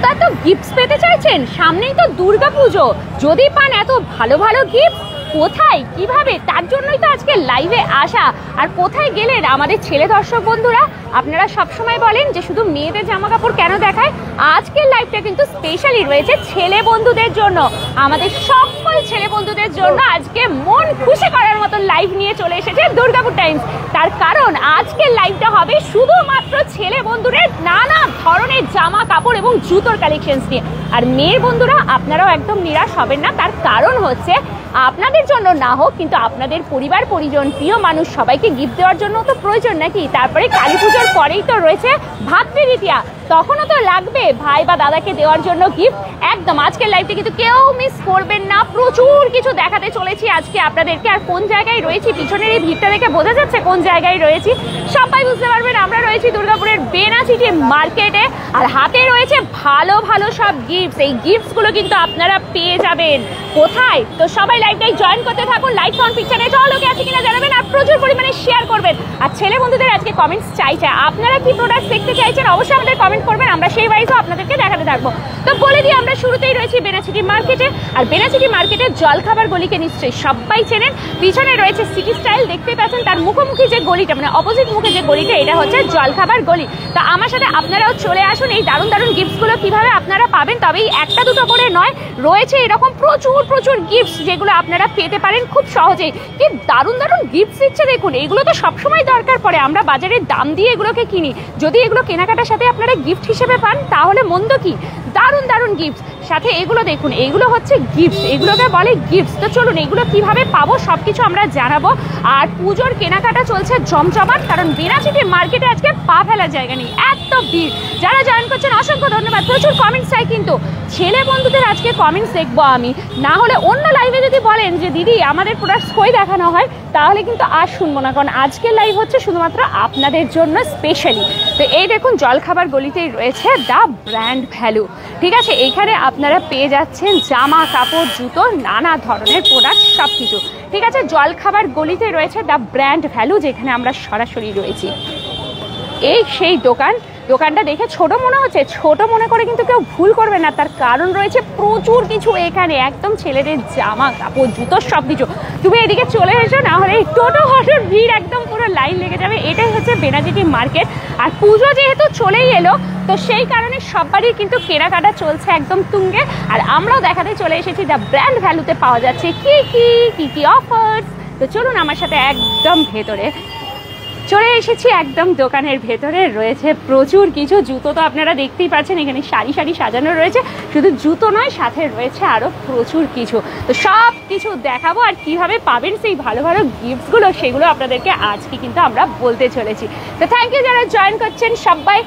এত এত গিফটস পেতে চাইছেন, সামনেই তো দুর্গাপুজো, যদি পান এত ভালো ভালো গিফট কোথায় কিভাবে, তার জন্যই তো আজকে লাইভে আসা। আর কোথায় গেলেন আমাদের ছেলে দর্শক বন্ধুরা? আপনারা সবসময় বলেন যে শুধু মেয়েদের জামা কাপড় কেন দেখায়, আজকের লাইভটা কিন্তু স্পেশালি রয়েছে ছেলে বন্ধুদের জন্য, আমাদের সকল ছেলে বন্ধুদের জন্য আজকে মন খুশি করার মতো লাইভ নিয়ে চলে এসেছে দুর্গাপুর টাইমস। তার কারণ আজকের লাইভটা হবে শুধুমাত্র ছেলে বন্ধুদের নানা ধরনের জামা কাপড় এবং জুতোর কালেকশনস নিয়ে। আর মেয়ের বন্ধুরা আপনারাও একদম নিরাশ হবেন না, তার কারণ হচ্ছে আপনাদের জন্য না হোক কিন্তু আপনাদের পরিবার পরিজন প্রিয় মানুষ সবাইকে গিফট দেওয়ার জন্য তো প্রয়োজন নাকি। তারপরে কালী পুজোর পরেই তো রয়েছে ভাতৃদ্বিতীয়া, তখনও তো লাগবে ভাই বা দাদাকে দেওয়ার জন্য গিফট। একদম আজকের লাইভটা কিন্তু কেউ মিস করবেন না, প্রচুর কিছু দেখাতে চলেছি আজকে আপনাদেরকে। আর কোন জায়গায় রয়েছি, পিছনের এই ভিড়টা দেখে বোঝা যাচ্ছে কোন জায়গায় রয়েছি, সবাই বুঝতে পারবেন। আমরা রয়েছি দুর্গাপুরের বেনাচিটি মার্কেটে, আর হাতে রয়েছে ভালো ভালো সব গিফটস। এই গিফটসগুলো কিন্তু আপনারা পেয়ে যাবেন কোথায়, তো সবাই লাইভটাই জয়েন করতে থাকুন। লাইক অন পিকচারে লোকে আছে কিনা জানাবেন, আর প্রচুর পরিমাণে শেয়ার করবেন। আর ছেলে বন্ধুদের আজকে কমেন্টস চাইছে, আপনারা কি প্রোডাক্ট দেখতে চাইছেন অবশ্যই আমাদের কমেন্ট করবেন, আমরা সেই ওয়াইজও আপনাদেরকে দেখাতে থাকবো। তো বলে দিই আমরা শুরুতেই রয়েছি বেনাচিটি মার্কেটে, আর বেনাচিটি মার্কেটের জলখাবার গলিকে নিশ্চয়ই সবাই চেনেন। পিছনে রয়েছে সিটি স্টাইল, দেখতেই পাচ্ছেন তার মুখোমুখি যে গলিটা, মানে অপোজিট মুখে যে গলিটা, এটা হচ্ছে জলখাবার গলি। তো আমার সাথে আপনারাও চলে আসুন, এই দারুণ দারুণ গিফটসগুলো কিভাবে আপনারা পাবেন, তবে এই একটা দুটো করে নয়, রয়েছে এরকম প্রচুর প্রচুর গিফটস যেগুলো আপনারা পেতে পারেন খুব সহজেই। কি দারুণ দারুণ গিফটস দিচ্ছে দেখুন, এগুলো তো সবসময় দরকার পড়ে, আমরা বাজারে দাম দিয়ে এগুলোকে কিনি, যদি এগুলো কেনাকাটার সাথে আপনারা গিফট হিসেবে পান তাহলে মন্দ কি। দারুণ দারুণ গিফটস সাথে এগুলো দেখুন, এগুলো হচ্ছে গিফটস, এগুলোকে বলে গিফটস। তো চলুন এগুলো কিভাবে পাবো সবকিছু আমরা জানাবো। আর পুজোর কেনাকাটা চলছে জমজমাট, কারণ বেনাচিটি মার্কেটে আজকে পা ফেলার জায়গা নেই, এত ভিড়। যারা জয়েন করছেন অসংখ্য ধন্যবাদ, প্রচুর কমেন্টস চাই কিন্তু ছেলে বন্ধুদের আজকে কমেন্টস দেখবো আমি, না হলে অন্য লাইভে যদি বলেন যে দিদি আমাদের প্রোডাক্টস কই দেখানো হয় তাহলে কিন্তু আর শুনবো না, কারণ আজকের লাইভ হচ্ছে শুধুমাত্র আপনাদের জন্য স্পেশালি। তো এই দেখুন জলখাবার গলিতেই রয়েছে দ্য ব্র্যান্ড ভ্যালু, ঠিক আছে। এইখানে আপনারা পেয়ে যাচ্ছেন জামা কাপড় জুতো নানা ধরনের প্রোডাক্ট সব কিছু, ঠিক আছে। জলখাবার গলিতে রয়েছে দ্য ব্র্যান্ড ভ্যালু, যেখানে আমরা সরাসরি রয়েছি। এই সেই দোকানটা দেখে ছোট মনে হচ্ছে, ছোট মনে করে কিন্তু কেউ ভুল করবে না, তার কারণ রয়েছে প্রচুর কিছু এখানে, একদম ছেলেদের জামা কাপড় জুতো সব কিছু। তুমি এদিকে চলে এসো, না হলে এই টোটো অটোর ভিড় একদম পুরো লাইন লেগে যাবে। এটাই হচ্ছে বেনাচিটি মার্কেট। আর পুজো যেহেতু চলেই এলো, তো সেই কারণে সবারই কিন্তু কেনাকাটা চলছে একদম তুঙ্গে। আর আমরাও দেখাতে চলে এসেছি দ্য ব্র্যান্ড ভ্যালুতে পাওয়া যাচ্ছে কি কি কি অফার্স। তো চলুন আমার সাথে একদম ভেতরে চলে এসেছি, একদম দোকানের ভেতরে রয়েছে প্রচুর কিছু। জুতো তো আপনারা দেখতেই পাচ্ছেন, এখানে সারি সারি সাজানো রয়েছে, শুধু জুতো নয় সাথে রয়েছে আরও প্রচুর কিছু। তো সব কিছু দেখাবো, আর কিভাবে পাবেন সেই ভালো ভালো গিফটসগুলো সেগুলো আপনাদেরকে আজকে কিন্তু আমরা বলতে চলেছি। তো থ্যাংক ইউ যারা জয়েন করছেন সবাই।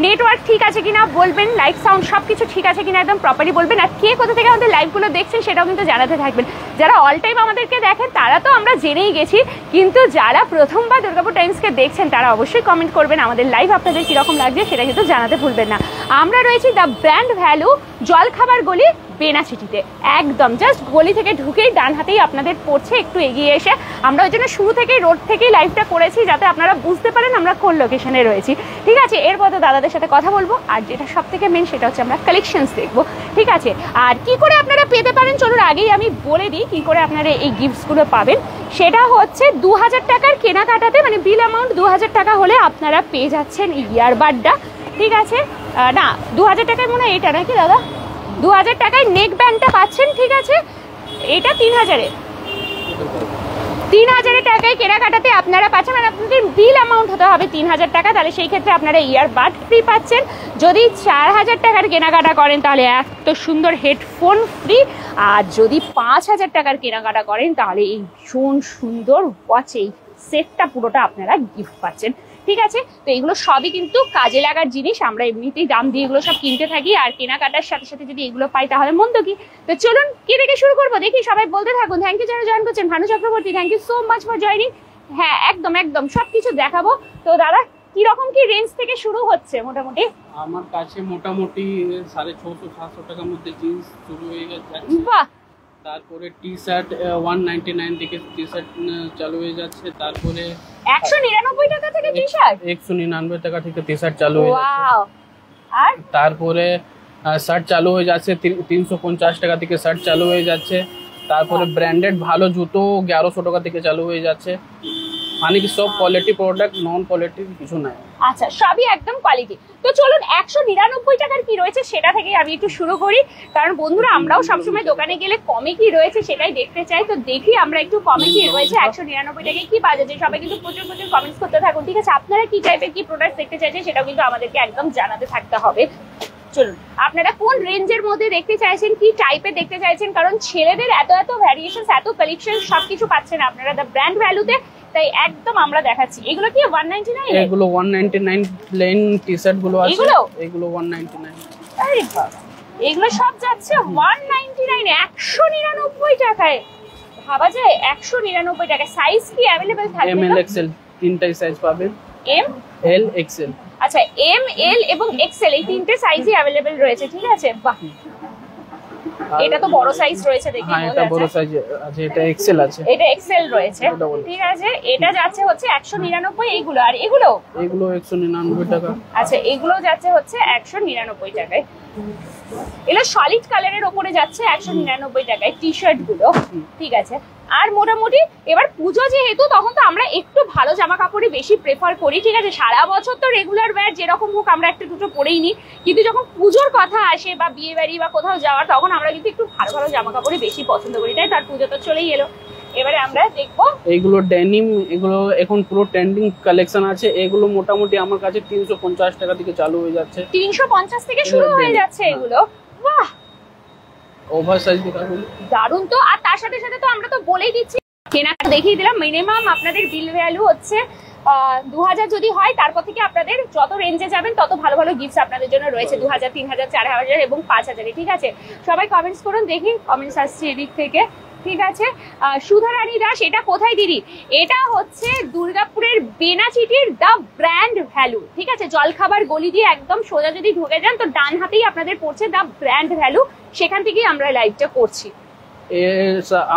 নেটওয়ার্ক ঠিক আছে কিনা বলবেন, লাইট সাউন্ড সব কিছু ঠিক আছে কিনা একদম প্রপারলি বলবেন। আর কে কোথা থেকে আমাদের লাইভগুলো দেখছেন সেটাও কিন্তু জানাতে থাকবেন। যারা অল টাইম আমাদেরকে দেখেন তারা তো আমরা জেনেই গেছি, কিন্তু যারা প্রথমবার দুর্গাপুর টাইমসকে দেখছেন তারা অবশ্যই কমেন্ট করবেন আমাদের লাইভ আপনাদের কীরকম লাগছে সেটা কিন্তু জানাতে ভুলবেন না। আমরা রয়েছি দ্য ব্র্যান্ড ভ্যালু জলখাবার গলি বেনাচিটিতে, একদম জাস্ট গলি থেকে ঢুকেই ডান হাতেই আপনাদের পড়ছে, একটু এগিয়ে এসে। আমরা ওই জন্য শুরু থেকেই রোড থেকেই লাইভটা করেছি যাতে আপনারা বুঝতে পারেন আমরা কোন লোকেশনে রয়েছি, ঠিক আছে। এরপর তো দাদাদের সাথে কথা বলবো, আর যেটা সব থেকে মেন সেটা হচ্ছে আমরা কালেকশনস দেখবো, ঠিক আছে। আর কি করে আপনারা পেতে পারেন চলুন আগেই আমি বলে দিই কি করে আপনারা এই গিফটসগুলো পাবেন। সেটা হচ্ছে 2000 টাকার কেনাকাটাতে, মানে বিল অ্যামাউন্ট 2000 টাকা হলে আপনারা পেয়ে যাচ্ছেন ইয়ারবাডটা, ঠিক আছে। না 2000 টাকায় মনে হয় এটা নাকি দাদা, 2000 টাকায় নেক ব্যান্ডটা পাচ্ছেন, ঠিক আছে। এটা 3000 টাকায় কেনাকাটাতে আপনারা পাচ্ছেন, মানে আপনাদের বিল অ্যামাউন্ট হতে হবে 3000 টাকা, তাহলে সেই ক্ষেত্রে আপনারা ইয়ারবাড ফ্রি পাচ্ছেন। যদি 4000 টাকার কেনাকাটা করেন তাহলে এত সুন্দর হেডফোন ফ্রি, আর যদি 5000 টাকার কেনাকাটা করেন তাহলে এই ভীষণ সুন্দর ওয়াচ, এই সেটটা পুরোটা আপনারা গিফট পাচ্ছেন, ঠিক আছে। তো এগুলো সবই কিন্তু কাজে লাগার জিনিস, আমরা এমনিতেই দাম দিয়ে এগুলো সব কিনতে থাকি, আর কেনাকাটার সাথে সাথে যদি এগুলো পাই তাহলে মন্দ কি। তো চলুন কি থেকে শুরু করবো দেখি, সবাই বলতে থাকুন। থ্যাংক ইউ যারা জয়েন করছেন, Bhanu Chakraborty thank you so much for joining. হ্যাঁ একদম একদম সব কিছু দেখাবো। তো দাদা কিরকম কি রেঞ্জ থেকে শুরু হচ্ছে মোটামুটি? আমার কাছে মোটামুটি 650-700 টাকার মধ্যে জিন্স শুরু হয়ে গেছে। বাহ। তারপরে টি শার্ট 199 থেকে টি শার্ট চালু হয়ে যাচ্ছে। তারপরে 199 টাকা থেকে টি শার্ট, 199 টাকা থেকে টি শার্ট চালু হয়ে যাচ্ছে। ওয়াও। আর তারপরে শার্ট চালু হয়ে যাচ্ছে 350 টাকা থেকে শার্ট চালু হয়ে যাচ্ছে। তারপরে ব্র্যান্ডেড ভালো জুতো 1100 টাকা থেকে চালু হয়ে যাচ্ছে। মানে কি সব কোয়ালিটি প্রোডাক্ট, নন কোয়ালিটি কিছু নাই। আচ্ছা, সবই একদম কোয়ালিটি। তো চলুন 199 টাকার কি রয়েছে সেটা থেকে আমি একটু শুরু করি, কারণ বন্ধুরা আমরাও সবসময় দোকানে গেলে কমে কি রয়েছে সেটাই দেখতে চাই। তো দেখি আমরা একটু কমে কি রয়েছে 199 টাকায় কি পাওয়া যাচ্ছে। সবাই কিন্তু প্রচুর প্রচুর কমেন্টস করতে থাকুন, ঠিক আছে? আপনারা কি টাইপের কি প্রোডাক্ট দেখতে চাইছেন সেটাও কিন্তু আমাদেরকে একদম জানাতে থাকতে হবে। চলুন, আপনারা কোন রেঞ্জের মধ্যে দেখতে চাইছেন, কি টাইপের দেখতে চাইছেন, কারণ ছেলেদের এত এত ভ্যারিয়েশন, এত কালেকশন সবকিছু পাচ্ছেন আপনারা দ্য ব্র্যান্ড ভ্যালুতে। তাই একদম আমরা দেখাচ্ছি। এগুলো কি 199? এগুলো 199 প্লেন টি-শার্ট গুলো আছে, এগুলো 199। আরে বাবা, এগুলো সব যাচ্ছে 199, 199 টাকায়। ভাবা যায় 199 টাকায়। সাইজ কি अवेलेबल থাকবে? এম এল এক্সেল তিনটাই সাইজ পাবেন। M L X L. আচ্ছা, এম এল এবং এক্সেল এই তিনটে সাইজই अवेलेबल রয়েছে, ঠিক আছে? বাহ, এটা তো বড় সাইজ রয়েছে দেখি। হ্যাঁ, এটা বড় সাইজ আছে, এটা এক্সেল আছে, এটা এক্সেল রয়েছে, ঠিক আছে? এটা যাচ্ছে হচ্ছে 199। এইগুলো আর এগুলো 199 টাকা। আচ্ছা, এগুলো যাচ্ছে হচ্ছে 199 টাকায়। এগুলো সলিড কালারের উপরে যাচ্ছে 199 টাকায় টি শার্ট গুলো, ঠিক আছে? আর মোটামুটি এবার পুজো যেহেতু, তখন তো আমরা একটু ভালো জামা কাপড়ই বেশি প্রেফার করি, ঠিক আছে? সারা বছর তো রেগুলার ওয়্যার যেরকম হোক আমরা একটা দুটো পরেই নিই, কিন্তু যখন পুজোর কথা আসে বা বিয়ে বাড়ি বা কোথাও যাওয়ার, তখন আমরা কিন্তু একটু ভালো ভালো জামা কাপড়ই বেশি পছন্দ করি, তাই? তার পুজো তো চলেই এলো, এবারে আমরা দেখবো এইগুলো ডেনিম, এগুলো এখন পুরো ট্রেন্ডিং কালেকশন আছে। এগুলো মোটামুটি আমার কাছে 350 টাকা থেকে চালু হয়ে যাচ্ছে। 350 থেকে শুরু হয়ে যাচ্ছে এগুলো। বাহ, ওভার সাইজ দেখাবো, দারুণ তো। আর তার সাথে সাথে তো আমরা তো বলেই দিচ্ছি, কেনাকাটা দেখিয়ে দিলাম। মিনিমাম আপনাদের বিল ভ্যালু হচ্ছে 2000 যদি হয়, তারপর থেকে আপনাদের যত রেঞ্জে যাবেন তত ভালো ভালো গিফটস আপনাদের জন্য রয়েছে 2000, 3000, 4000 এবং 5000, ঠিক আছে? সবাই কমেন্টস করুন, দেখি কমেন্টস আসছে এদিক থেকে, ঠিক আছে? সুধারানী দাস, এটা কোথায় দিদি? এটা হচ্ছে দুর্গাপুরের বেনাচিটির দ্য ব্র্যান্ড ভ্যালু, ঠিক আছে? জলখাবার গলি দিয়ে একদম সোজা যদি ঢুকে যান তো ডান হাতেই আপনাদের পড়ছে দ্য ব্র্যান্ড ভ্যালু, সেখান থেকেই আমরা লাইভটা করছি।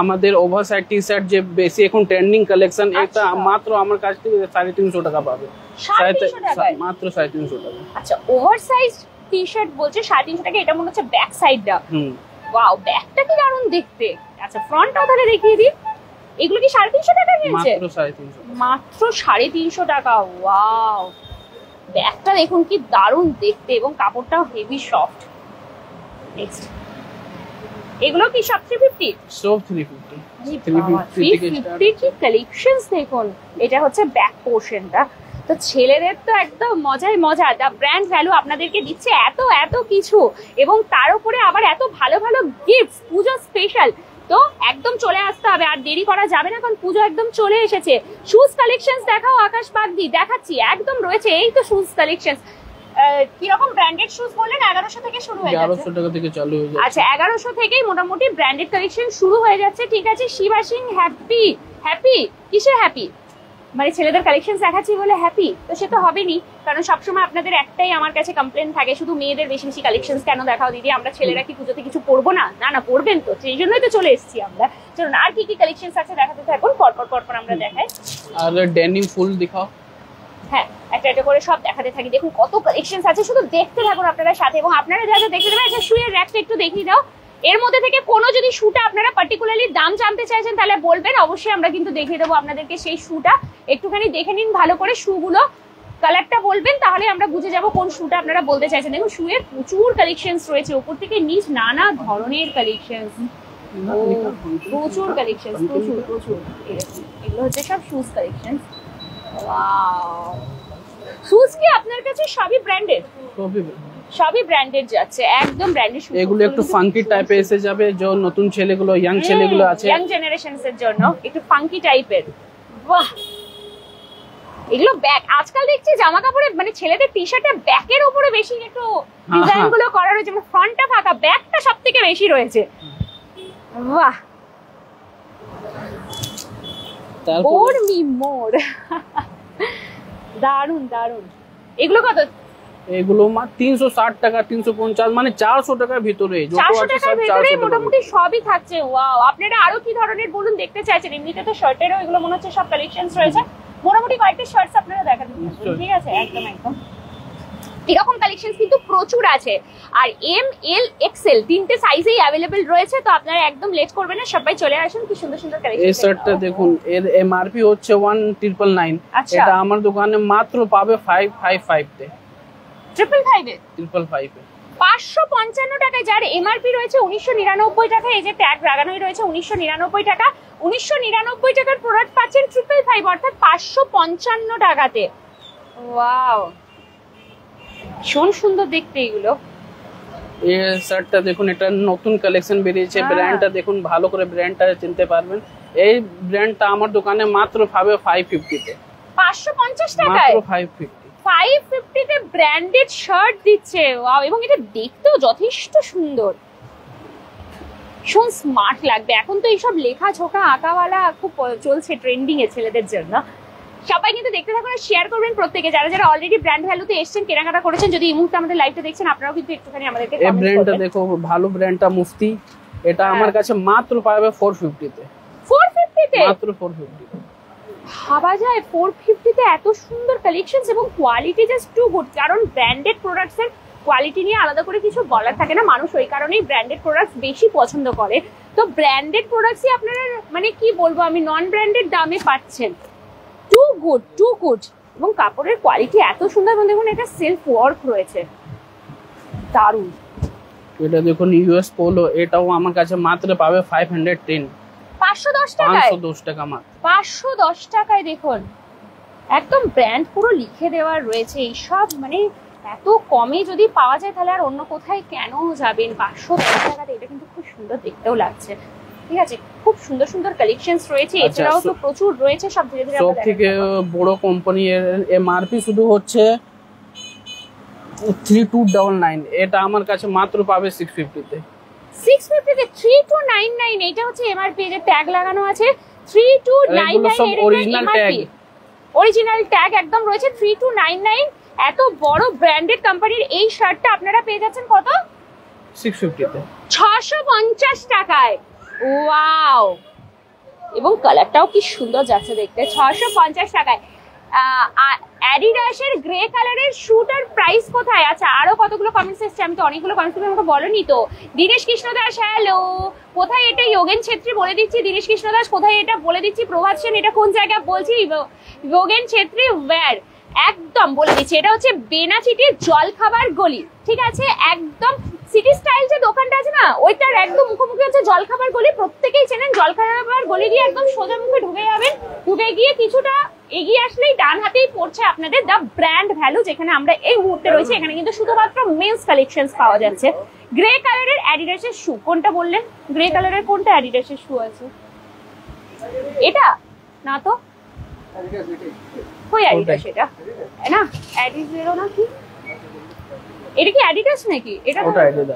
আমাদের ওভার সাইজ টি শার্ট যে বেশি এখন ট্রেন্ডিং কালেকশন, এটা মাত্র আমার কাছ থেকে 350 টাকা পাবে, মাত্র 350 টাকা। আচ্ছা, ওভার সাইজ টি শার্ট বলছে 350 টাকা। এটা মনে হচ্ছে ব্যাক সাইডটা। ওয়াও, ব্যাকটা কি দারুণ দেখতে। আচ্ছা, ফ্রন্টটাও তাহলে দেখিয়ে দিই। এগুলো কি 350 টাকা নিয়েছে? মাত্র 350 টাকা। ওয়াও, ব্যাকটা দেখুন কি দারুণ দেখতে, এবং কাপড়টাও হেভি সফট। নেক্সট, এগুলো কি সব 350? সব 350। 350 কি কালেকশনস দেখুন। এটা হচ্ছে ব্যাক পোরশনটা। তো ছেলেদের তো একদম মজাই মজা। দ্য ব্র্যান্ড ভ্যালু আপনাদেরকে দিচ্ছে এত এত কিছু, এবং তার উপরে আবার এত ভালো ভালো গিফটস, পুজো স্পেশাল। তো একদম চলে আসতে হবে, আর দেরি করা যাবে না, কারণ পুজো একদম চলে এসেছে। শুজ কালেকশনস দেখাও আকাশ বাগদি। দেখাচ্ছি, একদম রয়েছে এই তো শুজ কালেকশনস। কি রকম ব্র্যান্ডেড শুজ বললেন? 1100 থেকে শুরু হয়ে যাচ্ছে। 1100 টাকা থেকে চালু হয়ে যাচ্ছে। আচ্ছা, 1100 থেকেই মোটামুটি ব্র্যান্ডেড কালেকশন শুরু হয়ে যাচ্ছে, ঠিক আছে? শিবা সিং হ্যাপি। হ্যাপি কিসের হ্যাপি? মানে ছেলেদের কালেকশন দেখাচ্ছি বলে হ্যাপি? তো সে তো হবেনি, কারণ সবসময় আপনাদের একটাই আমার কাছে কমপ্লেন থাকে, শুধু মেয়েদের বেশি বেশি কালেকশন কেন দেখাও দিদি? আমরা ছেলেরা কি পুজোতে কিছু পরবো না? না না, পরবেন তো, সেই জন্যই তো চলে এসেছি আমরা। চলুন, আর কি কি কালেকশন আছে দেখাতে থাকুন, পরপর আমরা দেখাই। আর ডেনিম ফুল দেখাও। হ্যাঁ, একটা একটা করে সব দেখাতে থাকি। দেখুন কত কালেকশন আছে, শুধু দেখতে থাকুন আপনারা সাথে। এবং আপনারা যা যা দেখতে দেবেন, শুয়ের র্যাকটা একটু দেখিয়ে দাও। এর মধ্যে থেকে কোনো যদি শুটা আপনারা পার্টিকুলারলি দাম জানতে চাইছেন তাহলে বলবেন, অবশ্যই আমরা কিন্তু দেখিয়ে দেবো আপনাদেরকে সেই শুটা। একটুখানি দেখে নিন ভালো করে শুগুলো, কালারটা বলবেন, তাহলে আমরা বুঝে যাব কোন শুটা আপনারা বলতে চাইছেন। দেখুন শুয়ের প্রচুর কালেকশনস রয়েছে, উপর থেকে নিচ নানা ধরনের কালেকশনস, প্রচুর কালেকশনস, প্রচুর। এগুলো হচ্ছে সব শুজ কালেকশনস। ওয়াও, শুজ কি আপনার কাছে সবই ব্র্যান্ডেড? সবই ব্র্যান্ডেড যাচ্ছে, একদম ব্র্যান্ডেড শুজ। এগুলো একটু ফাঙ্কি টাইপে এসে যাবে, যে নতুন ছেলেগুলো, ইয়াং ছেলেগুলো আছে, ইয়াং জেনারেশনস এর জন্য একটু ফাঙ্কি টাইপের। বাহ, এগুলো ব্যাক। আজকাল দেখছি জামা কাপড়ে মানে ছেলেদের টি শার্টের ব্যাকের উপরে বেশি একটু ডিজাইন গুলো করা রয়েছে, মানে ফ্রন্টটা ফাঁকা, ব্যাকটা সবথেকে বেশি রয়েছে। বাহ, তারপর মোর দারুন দারুন। এগুলো কত? এগুলো 360 টাকা, 350, মানে 400 টাকার ভিতরে, 400 টাকার ভিতরে মোটামুটি সবই থাকছে। ওয়াও, আপনারা আরো কি ধরনের বলুন দেখতে চাইছেন? এমনিতে তো শার্টেরও এগুলো মনে হচ্ছে সব কালেকশনস রয়েছে। মোটামুটি কয়েকটা শার্টস আপনারা দেখাতে, ঠিক আছে? একদম এরকম কালেকশন কিন্তু প্রচুর আছে। আর এম এল এক্সেল তিনটে সাইজেই অ্যাভেলেবেল রয়েছে, তো আপনারা একদম লেট করবেন না, সবাই চলে আসুন। কি সুন্দর সুন্দর কালেকশন। এই শার্টটা দেখুন, এর এমআরপি হচ্ছে 1999। আচ্ছা। এটা আমার দোকানে মাত্র পাবে 555 তে। 555 এ 555 এ 555 টাকায়, যার এমআরপি রয়েছে 1999 টাকা। এই যে ট্যাগ লাগানোই রয়েছে 1999 টাকা। 1999 টাকার প্রোডাক্ট পাচ্ছেন 555, অর্থাৎ 555 টাকাতে। ওয়াও, ভীষণ সুন্দর দেখতে এগুলো। এই শার্টটা দেখুন, এটা নতুন কালেকশন বেরিয়েছে। ব্র্যান্ডটা দেখুন, ভালো করে ব্র্যান্ডটা চিনতে পারবেন। এই ব্র্যান্ডটা আমার দোকানে মাত্র পাবে 550 তে। 550 টাকায় মাত্র 550 তে ব্র্যান্ডেড শার্ট দিচ্ছে। ওয়াও, এবং এটা দেখতেও যথেষ্ট সুন্দর, ভীষণ স্মার্ট লাগবে। এখন তো এইসব লেখা ঝোঁকা আঁকাওয়ালা খুব চলছে ট্রেন্ডিং এ ছেলেদের জন্য। সবাই কিন্তু দেখতে থাকুন আর শেয়ার করবেন প্রত্যেকে, যারা যারা অলরেডি ব্র্যান্ড ভ্যালুতে এসেছেন, কেনাকাটা করেছেন। যদি এই মুহূর্তে আমাদের লাইভটা দেখছেন, আপনারাও কিন্তু একটুখানি আমাদেরকে এই ব্র্যান্ডটা দেখো, ভালো ব্র্যান্ডটা মুফতি। এটা আমার কাছে মাত্র পাবে 450 তে। 450 তে মাত্র 450 তে ভাবা যায় 450 তে এত সুন্দর কালেকশনস এবং কোয়ালিটি জাস্ট টু গুড। কারণ ব্র্যান্ডেড প্রোডাক্টস এর কোয়ালিটি নিয়ে আলাদা করে কিছু বলার থাকে না, মানুষ ওই কারণেই ব্র্যান্ডেড প্রোডাক্টস বেশি পছন্দ করে। তো ব্র্যান্ডেড প্রোডাক্টসই আপনারা মানে কি বলবো আমি, নন ব্র্যান্ডেড দামে পাচ্ছেন। Too good, too good. এবং কাপড়ের কোয়ালিটি এত সুন্দর, এবং দেখুন এটা সেলফ ওয়ার্ক রয়েছে, দারুণ। এটা দেখুন ইউএস পোলো, এটাও আমার কাছে মাত্র পাবে 510। 510 টাকায়, 510 টাকা মাত্র। 510 টাকায় দেখুন, একদম ব্র্যান্ড পুরো লিখে দেওয়ার রয়েছে। এইসব মানে এত কমে যদি পাওয়া যায়, তাহলে আর অন্য কোথায় কেন যাবেন? 510 টাকাতে এটা কিন্তু খুব সুন্দর দেখতেও লাগছে। ঠিক আছে, খুব সুন্দর সুন্দর কালেকশনস রয়েছে। এছাড়াও তো প্রচুর রয়েছে, সব ধীরে ধীরে সব থেকে বড় কোম্পানি এর এমআরপি শুধু হচ্ছে 3299। এটা আমার কাছে মাত্র পাবে 650 তে। 650 তে 3299, এটা হচ্ছে এমআরপি, এর ট্যাগ লাগানো আছে 3299 এর অরিজিনাল ট্যাগ, অরিজিনাল ট্যাগ একদম রয়েছে 3299। এত বড় ব্র্যান্ডেড কোম্পানির এই শার্টটা আপনারা পেয়ে যাচ্ছেন কত? 650 তে, 650 টাকায়। ওয়াও, এবং কালারটাও কি সুন্দর যাচ্ছে দেখতে। 650 টাকায় অ্যাডিডাসের গ্রে কালারের শুটার প্রাইস কোথায়? আচ্ছা, আরো কতগুলো কমেন্টস এসেছে, আমি তো অনেকগুলো কমেন্টস তুমি আমাকে বলনি তো। দীনেশ কৃষ্ণ দাস, হ্যালো। কোথায় এটা? যোগেন ছেত্রী বলে দিচ্ছি। দীনেশ কৃষ্ণ দাস কোথায় এটা বলে দিচ্ছি। প্রভাত সেন এটা কোন জায়গা বলছি। যোগেন ছেত্রী ওয়্যার, একদম বলে দিচ্ছি। এটা হচ্ছে বেনাচিটির জলখাবার গলি, ঠিক আছে? একদম সিটি স্টাইল যে দোকানটা আছে না, ওইটার একদম মুখোমুখি হচ্ছে জলখাবার গলি। প্রত্যেকেই চেনেন জলখাবার গলি দিয়ে একদম সোজা মুখে ঢুকে যাবেন। ঢুকে গিয়ে কিছুটা এগিয়ে আসলেই ডান হাতেই পড়ছে আপনাদের দ্য ব্র্যান্ড ভ্যালু, যেখানে আমরা এই মুহূর্তে রয়েছে। এখানে কিন্তু শুধুমাত্র মেন্স কালেকশনস পাওয়া যাচ্ছে। গ্রে কালারের অ্যাডিডাসের শু, কোনটা বললেন? গ্রে কালারের কোনটা অ্যাডিডাসের শু আছে? এটা না তো, ওই অ্যাডিডাস, এটা না অ্যাডিডাস না কি? এটা কি অ্যাডিডাস নাকি? এটা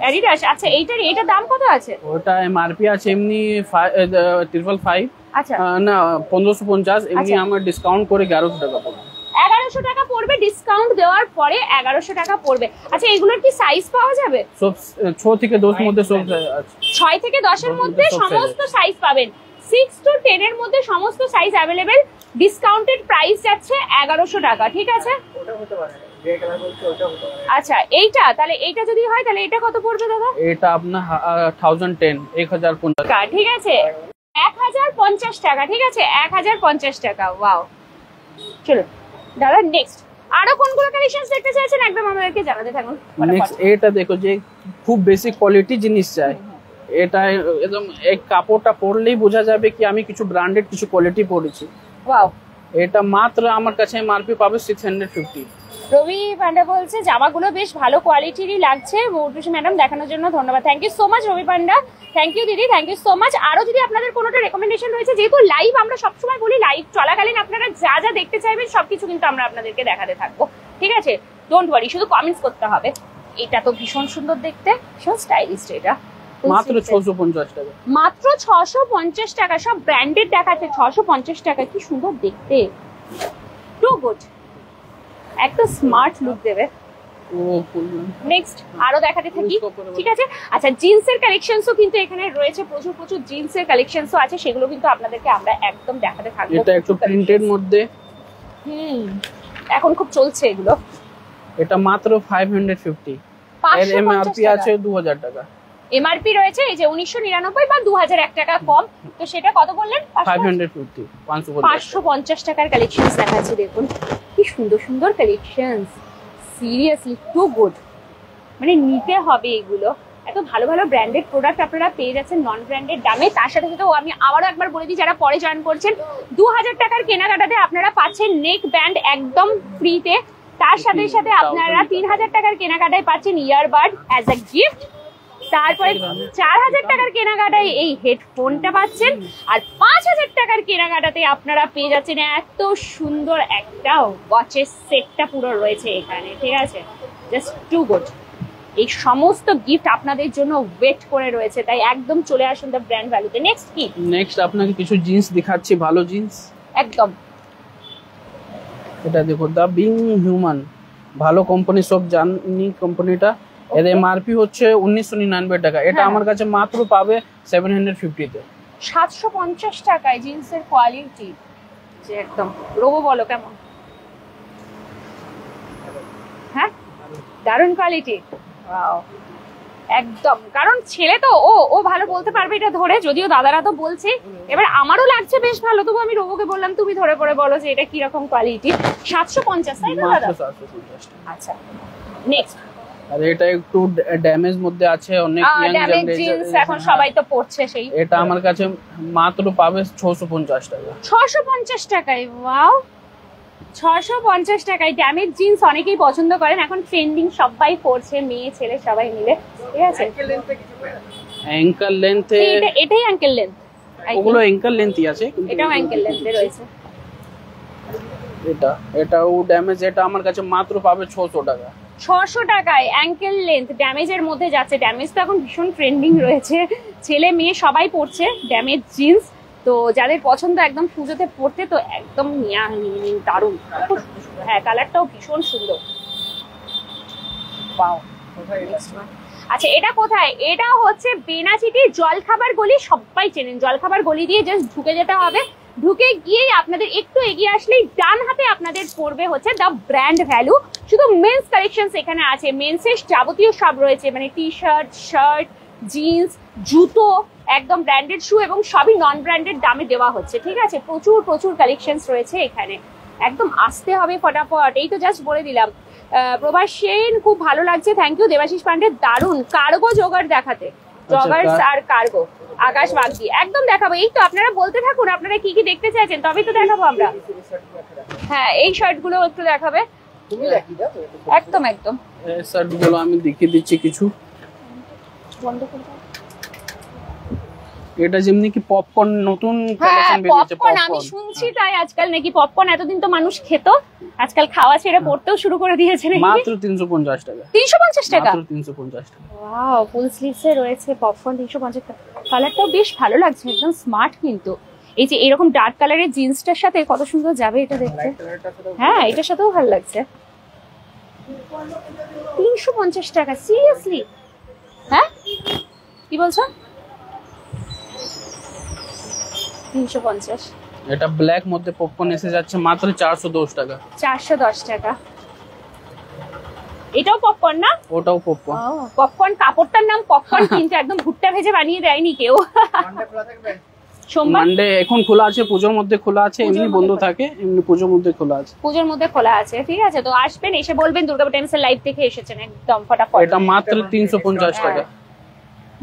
অ্যাডিডাস। আচ্ছা, এইটার এটা দাম কত আছে? ওটা এমআরপি আছে এমনি 555। আচ্ছা না 1550, এমনি আমার ডিসকাউন্ট করে 1100 টাকা পড়বে। 1100 টাকা পড়বে, ডিসকাউন্ট দেওয়ার পরে 1100 টাকা পড়বে। আচ্ছা, এগুলোর কি সাইজ পাওয়া যাবে? সব 6 থেকে 10 মধ্যে সব আছে। 6 থেকে 10 এর মধ্যে সমস্ত সাইজ পাবেন। 6 to 10 এর মধ্যে সমস্ত সাইজ अवेलेबल। ডিসকাউন্টেড প্রাইস যাচ্ছে 1100 টাকা, ঠিক আছে? ওটা হতে পারে, গ্রে কালার বলছে ওটা হতে পারে। আচ্ছা, এইটা তাহলে এইটা যদি হয় তাহলে এটা কত পড়বে দাদা? এটা আপনার 1050, টাকা, ঠিক আছে? 1050 টাকা, ঠিক আছে? 1050 টাকা। ওয়াও, চলো দাদা নেক্সট আরো কোনগুলো কালেকশনস দেখতে চাইছেন একদম আমাদেরকে জানাতে থাকুন। নেক্সট এটা দেখো, যে খুব বেশি কোয়ালিটি জিনিস চাই, এটা একদম এক কাপড়টা পরলেই বোঝা যাবে কি আমি কিছু ব্র্যান্ডেড কিছু কোয়ালিটি পরেছি। ওয়াও, এটা মাত্র আমার কাছে এমআরপি পাবে 650। রবি পান্ডা বলছে জামাগুলো বেশ ভালো কোয়ালিটিরই লাগছে। মৌটুসি ম্যাডাম দেখানোর জন্য ধন্যবাদ। Thank you so much Rabi Panda, thank you দিদি, থ্যাংক ইউ সো মাচ। আরো যদি আপনাদের কোনোটা রেকমেন্ডেশন রয়েছে, যেহেতু লাইভ আমরা সবসময় বলি লাইভ চলাকালীন আপনারা যা যা দেখতে চাইবেন সবকিছু কিন্তু আমরা আপনাদেরকে দেখাতে থাকবো, ঠিক আছে? ডোন্ট ওয়ারি, শুধু কমেন্টস করতে হবে। এটা তো ভীষণ সুন্দর দেখতে, ভীষণ স্টাইলিশ। এটা মাত্র 650 টাকা, মাত্র 650 টাকা। সব ব্র্যান্ডেড দেখাচ্ছে 650 টাকা। কি সুন্দর দেখতে, টু গুড, একটা স্মার্ট লুক দেবে। নেক্সট আরো দেখাতে থাকি, ঠিক আছে? আচ্ছা, জিন্সের কালেকশনসও কিন্তু এখানে রয়েছে, প্রচুর প্রচুর জিন্সের কালেকশনসও আছে, সেগুলো কিন্তু আপনাদেরকে আমরা একদম দেখাতে থাকবো। এটা একটু প্রিন্টের মধ্যে, এখন খুব চলছে এগুলো। এটা মাত্র 550। এর 550 এমআরপি টাকা। আছে 2000 টাকা। এমআরপি রয়েছে এই যে 1999 বা 2001 টাকা কম, তো সেটা কত বললেন? 550 550 টাকার কালেকশনস দেখাচ্ছি, দেখুন কি সুন্দর সুন্দর কালেকশনস, সিরিয়াসলি টু গুড, মানে নিতে হবে এগুলো। এত ভালো ভালো ব্র্যান্ডেড প্রোডাক্ট আপনারা পেয়ে যাচ্ছেন নন ব্র্যান্ডেড দামে। তার সাথে সাথে আমি আবারও একবার বলে দিই, যারা পরে জয়েন করছেন, 2000 টাকার কেনাকাটাতে আপনারা পাচ্ছেন নেক ব্যান্ড একদম ফ্রিতে। তার সাথে সাথে আপনারা 3000 টাকার কেনাকাটায় পাচ্ছেন ইয়ারবাড অ্যাজ আ গিফট। তারপরে 4000 টাকার কেনাকাটায় এই হেডফোনটা পাচ্ছেন, আর 5000 টাকার কেনাকাটাতে আপনারা পেয়ে যাচ্ছেন এত সুন্দর একটা ওয়াচের সেটটা পুরো রয়েছে এখানে, ঠিক আছে? Just too good. এই সমস্ত গিফট আপনাদের জন্য ওয়েট করে রয়েছে, তাই একদম চলে আসুন দ্য ব্র্যান্ড ভ্যালুতে। নেক্সট কি? নেক্সট আপনাকে কিছু জিন্স দেখাচ্ছি, ভালো জিন্স। একদম এটা দেখো, দা বিং হিউম্যান, ভালো কোম্পানি, সব জানি কোম্পানিটা। এর এমআরপি হচ্ছে 1999 টাকা। এটা হ্যাঁ। আমার কাছে মাত্র পাবে 750 তে। 750 টাকায় জিন্সের কোয়ালিটি যে একদম। রোবো বলো কেমন? হ্যাঁ, দারুণ কোয়ালিটি, ওয়াও একদম। কারণ ছেলে তো ও ভালো বলতে পারবে এটা ধরে, যদিও দাদারা তো বলছে। এবার আমারও লাগছে বেশ ভালো, তবু আমি রোবোকে বললাম তুমি ধরে পড়ে বলো যে এটা কিরকম কোয়ালিটি। 750 তাই তো দাদা? মাত্র 750 টাকা। আচ্ছা, নেক্সট। আর এটা একটু ড্যামেজ মধ্যে আছে, অনেক ইয়াং ড্যামেজ জিন্স এখন সবাই তো পড়ছে সেই। এটা আমার কাছে মাত্র পাবে 650 টাকা। 650 টাকায়, ওয়াও 650 টাকায় ড্যামেজ জিন্স অনেকেই পছন্দ করেন, এখন ট্রেন্ডিং, সবাই পরছে, মেয়ে ছেলে সবাই মিলে, ঠিক আছে? অ্যাঙ্কেল লেন্থ, এটাই অ্যাঙ্কেল লেন্থ, ওগুলো অ্যাঙ্কেল লেন্থই আছে, এটাও অ্যাঙ্কেল লেন্থে রয়েছে। এটাও ড্যামেজ। এটা আমার কাছে মাত্র পাবে 600 টাকা। 600 টাকায় অ্যাঙ্কেল লেন্থ ড্যামেজের মধ্যে যাচ্ছে। ড্যামেজ তো এখন ভীষণ ট্রেন্ডিং রয়েছে, ছেলে মেয়ে সবাই পরছে ড্যামেজ জিন্স। তো যাদের পছন্দ একদম পুজোতে পরতে, তো একদম দারুণ, খুব সুন্দর। হ্যাঁ, কালারটাও ভীষণ সুন্দর, ওয়াও। আচ্ছা, এটা কোথায়? এটা হচ্ছে বেনাচিটি জলখাবার গলি, সবাই চেনেন। জলখাবার গলি দিয়ে জাস্ট ঢুকে যেতে হবে, ঢুকে গিয়েই আপনাদের একটু এগিয়ে আসলেই ডান হাতে আপনাদের পড়বে হচ্ছে দ্য ব্র্যান্ড ভ্যালু। শুধু মেন্স কালেকশনস এখানে আছে, মেন্সের যাবতীয় সব রয়েছে, মানে টি শার্ট, শার্ট, জিন্স, জুতো, একদম ব্র্যান্ডেড শু, এবং সবই নন ব্র্যান্ডেড দামে দেওয়া হচ্ছে, ঠিক আছে? প্রচুর প্রচুর কালেকশনস রয়েছে এখানে, একদম আসতে হবে ফটাফট। এই তো জাস্ট বলে দিলাম। প্রভাস সেন, খুব ভালো লাগছে, থ্যাংক ইউ। দেবাশিস পান্ডে, দারুণ কার্গো জোগাড় দেখাতে, জগার্স আর কার্গো। আকাশ বাগদি, একদম দেখাবো। এই তো আপনারা বলতে থাকুন আপনারা কি কি দেখতে চাইছেন, তবেই তো দেখাবো আমরা। হ্যাঁ, এই শার্ট গুলো একটু দেখাবে। একদম একদম এই শার্ট গুলো আমি দেখিয়ে দিচ্ছি কিছু। বন্ধ করে দাও। এটা যেমনি কি পপকর্ন নতুন হ্যাঁ, কালেকশন বেরিয়েছে, পপকর্ন আমি শুনছি তাই আজকাল নাকি পপকর্ন, এতদিন তো মানুষ খেত, আজকাল খাওয়া ছেড়ে পড়তেও শুরু করে দিয়েছে নাকি। মাত্র 350 টাকা। 350 টাকা, মাত্র 350 টাকা। ওয়াও, ফুল স্লিভস এ রয়েছে পপকর্ন 350 টাকা। কালারটাও বেশ ভালো লাগছে, একদম স্মার্ট কিন্তু। এই যে এরকম ডার্ক কালারের জিন্সটার সাথে কত সুন্দর যাবে এটা দেখতে। হ্যাঁ, এটার সাথেও ভালো লাগছে। 350 টাকা, সিরিয়াসলি? হ্যাঁ, কি বলছো? 350। এটা ব্ল্যাক মধ্যে পপকর্ন এসে যাচ্ছে মাত্র 410 টাকা। 410 টাকা। এটাও পপকর্ন না? ওটাও পপকর্ন। পপকর্ন, কাপড়টার নাম পপকর্ন, কিন্তু একদম ভুট্টা ভেজে বানিয়ে দেয়নি কেউ। সোমবার মানডে এখন খোলা আছে, পুজোর মধ্যে খোলা আছে, এমনি বন্ধ থাকে, এমনি পুজোর মধ্যে খোলা আছে। পুজোর মধ্যে খোলা আছে, ঠিক আছে? তো আসবেন, এসে বলবেন দুর্গাপুর টাইমস এর লাইভ থেকে এসেছেন, একদম ফটাফট। এটা মাত্র 350 টাকা।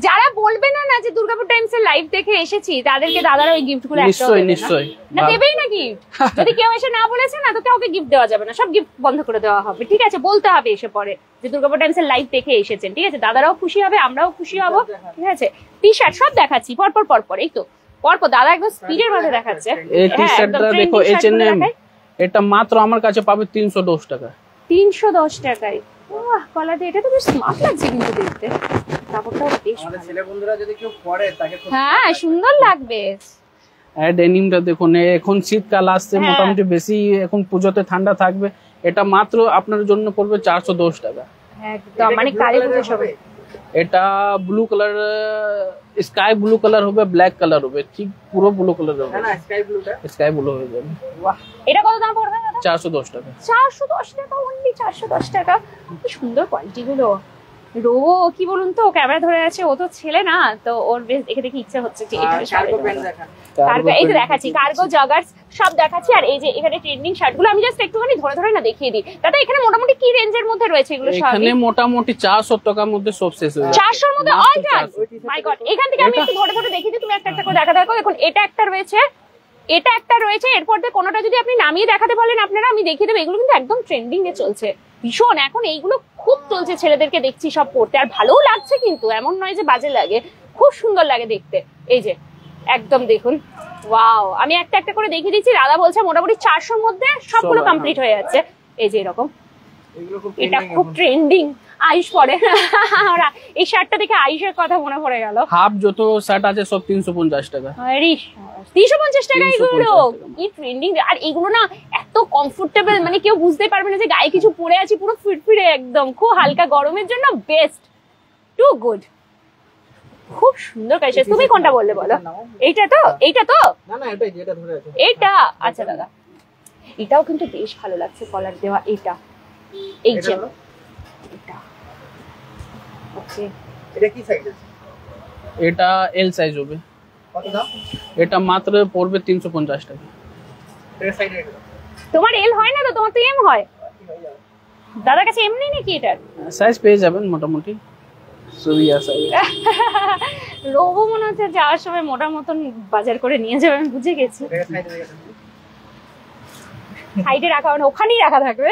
যারা বলবে না না যে দুর্গাপুর টাইমস এর লাইভ দেখে এসেছি, তাদেরকে দাদারা ওই গিফট গুলো নিশ্চয়ই নিশ্চয়ই না দেবেই না গিফট। যদি কেউ এসে না বলেছে না, তো কাউকে গিফট দেওয়া যাবে না, সব গিফট বন্ধ করে দেওয়া হবে, ঠিক আছে? বলতে হবে এসে পরে যে দুর্গাপুর টাইমস এর লাইভ দেখে এসেছেন, ঠিক আছে? দাদারাও খুশি হবে, আমরাও খুশি হব, ঠিক আছে? টি শার্ট সব দেখাচ্ছি পরপর পরপর, এই তো পরপর দাদা একদম স্পিডের মধ্যে দেখাচ্ছে। এই টি শার্টটা দেখো, H&M, এটা মাত্র আমার কাছে পাবে 310 টাকা। 310 টাকায়, বাহ, কলার দিয়ে। এটা তো বেশ স্মার্ট লাগছে কিন্তু দেখতে, কাপড়টাও বেশ আমাদের ভালো। ছেলে বন্ধুরা যদি কেউ পরে তাকে খুব হ্যাঁ, সুন্দর লাগবে। ডেনিমটা দেখুন, এখন শীতকাল আসছে, হ্যাঁ। মোটামুটি বেশি এখন পুজোতে ঠান্ডা থাকবে। এটা মাত্র আপনার জন্য পড়বে 410 টাকা। একদম, মানে কালী পুজো সবাই। এটা blue colour, sky blue colour হবে, ব্ল্যাক কালার হবে, ঠিক পুরো ব্লু কালার হবে। না স্কাই ব্লুটা, স্কাই ব্লু হয়ে যাবে। বাহ, এটা কত দাম পড়বে দাদা? 410 টাকা। 410 টাকা, অনলি 410 টাকা। কি সুন্দর কোয়ালিটি গুলো। রো কি বলুন তো, ক্যামেরা ধরে আছে, ও তো ছেলে না, তো ওর বেশ দেখে দেখে ইচ্ছে হচ্ছে যে এটা কার্গো প্যান্ট দেখান। কার্গো, এই যে দেখাচ্ছি কার্গো জগার্স সব দেখাচ্ছি। আর এই যে এখানে ট্রেন্ডিং শার্টগুলো আমি জাস্ট একটুখানি ধরে ধরে না দেখিয়ে দিই। দাদা এখানে মোটামুটি কি রেঞ্জের মধ্যে রয়েছে এগুলো সব? এখানে মোটামুটি 400 টাকার মধ্যে সব শেষ হয়ে যাবে। 400 এর মধ্যে অল ডান। মাই গড, এখান থেকে আমি একটু ধরে ধরে দেখিয়ে দিই, তুমি একটা একটা করে দেখা দেখো। দেখুন এটা একটা রয়েছে, এটা একটা রয়েছে, এরপর দিয়ে কোনোটা যদি আপনি নামিয়ে দেখাতে বলেন আপনারা, আমি দেখিয়ে দেবো। এগুলো কিন্তু একদম ট্রেন্ডিং এ চলছে ভীষণ, এখন এইগুলো খুব চলছে, ছেলেদেরকে দেখছি সব পড়তে, আর ভালোও লাগছে কিন্তু, এমন নয় যে বাজে লাগে, খুব সুন্দর লাগে দেখতে। এই যে একদম দেখুন, ওয়াও। আমি একটা একটা করে দেখিয়ে দিচ্ছি। দাদা বলছে মোটামুটি 400 মধ্যে সবগুলো কমপ্লিট হয়ে যাচ্ছে। এই যে এরকম, এগুলো খুব এটা খুব ট্রেন্ডিং। আয়ুষ পরে এই শার্টটা দেখে আয়ুষের কথা মনে পড়ে গেল। হাফ যত শার্ট আছে সব 350 টাকা। 350 টাকা এগুলো, 350 টাকা। কি ট্রেন্ডিং। আর এগুলো না এত কমফোর্টেবল, মানে কেউ বুঝতে পারবে না যে গায়ে কিছু পরে আছি, পুরো ফিটফিটে একদম, খুব হালকা গরমের জন্য বেস্ট, টু গুড, খুব সুন্দর কাজ। তুমি কোনটা বললে বলো? এইটা তো, এইটা তো, না না এটাই যেটা ধরে আছে এইটা। আচ্ছা দাদা, এটাও কিন্তু বেশ ভালো লাগছে, কলার দেওয়া। এটা এই যে এটা, ওকে, এটা কি সাইজ আছে? এটা এল সাইজ হবে। কত দাম? এটা মাত্র পড়বে 350 টাকা। এটা সাইজ রেট তোমার এল হয় না তো, তোমার তো এম হয়। দাদার কাছে এম নেই নাকি এটার? সাইজ পেয়ে যাবেন মোটামুটি সুবিয়া সাইজ। রোবো মনে হচ্ছে যাওয়ার সময় মোটার মতন বাজার করে নিয়ে যাবে, আমি বুঝে গেছি। এটা সাইজ রেট সাইডে রাখা হবে না, ওখানেই রাখা থাকবে।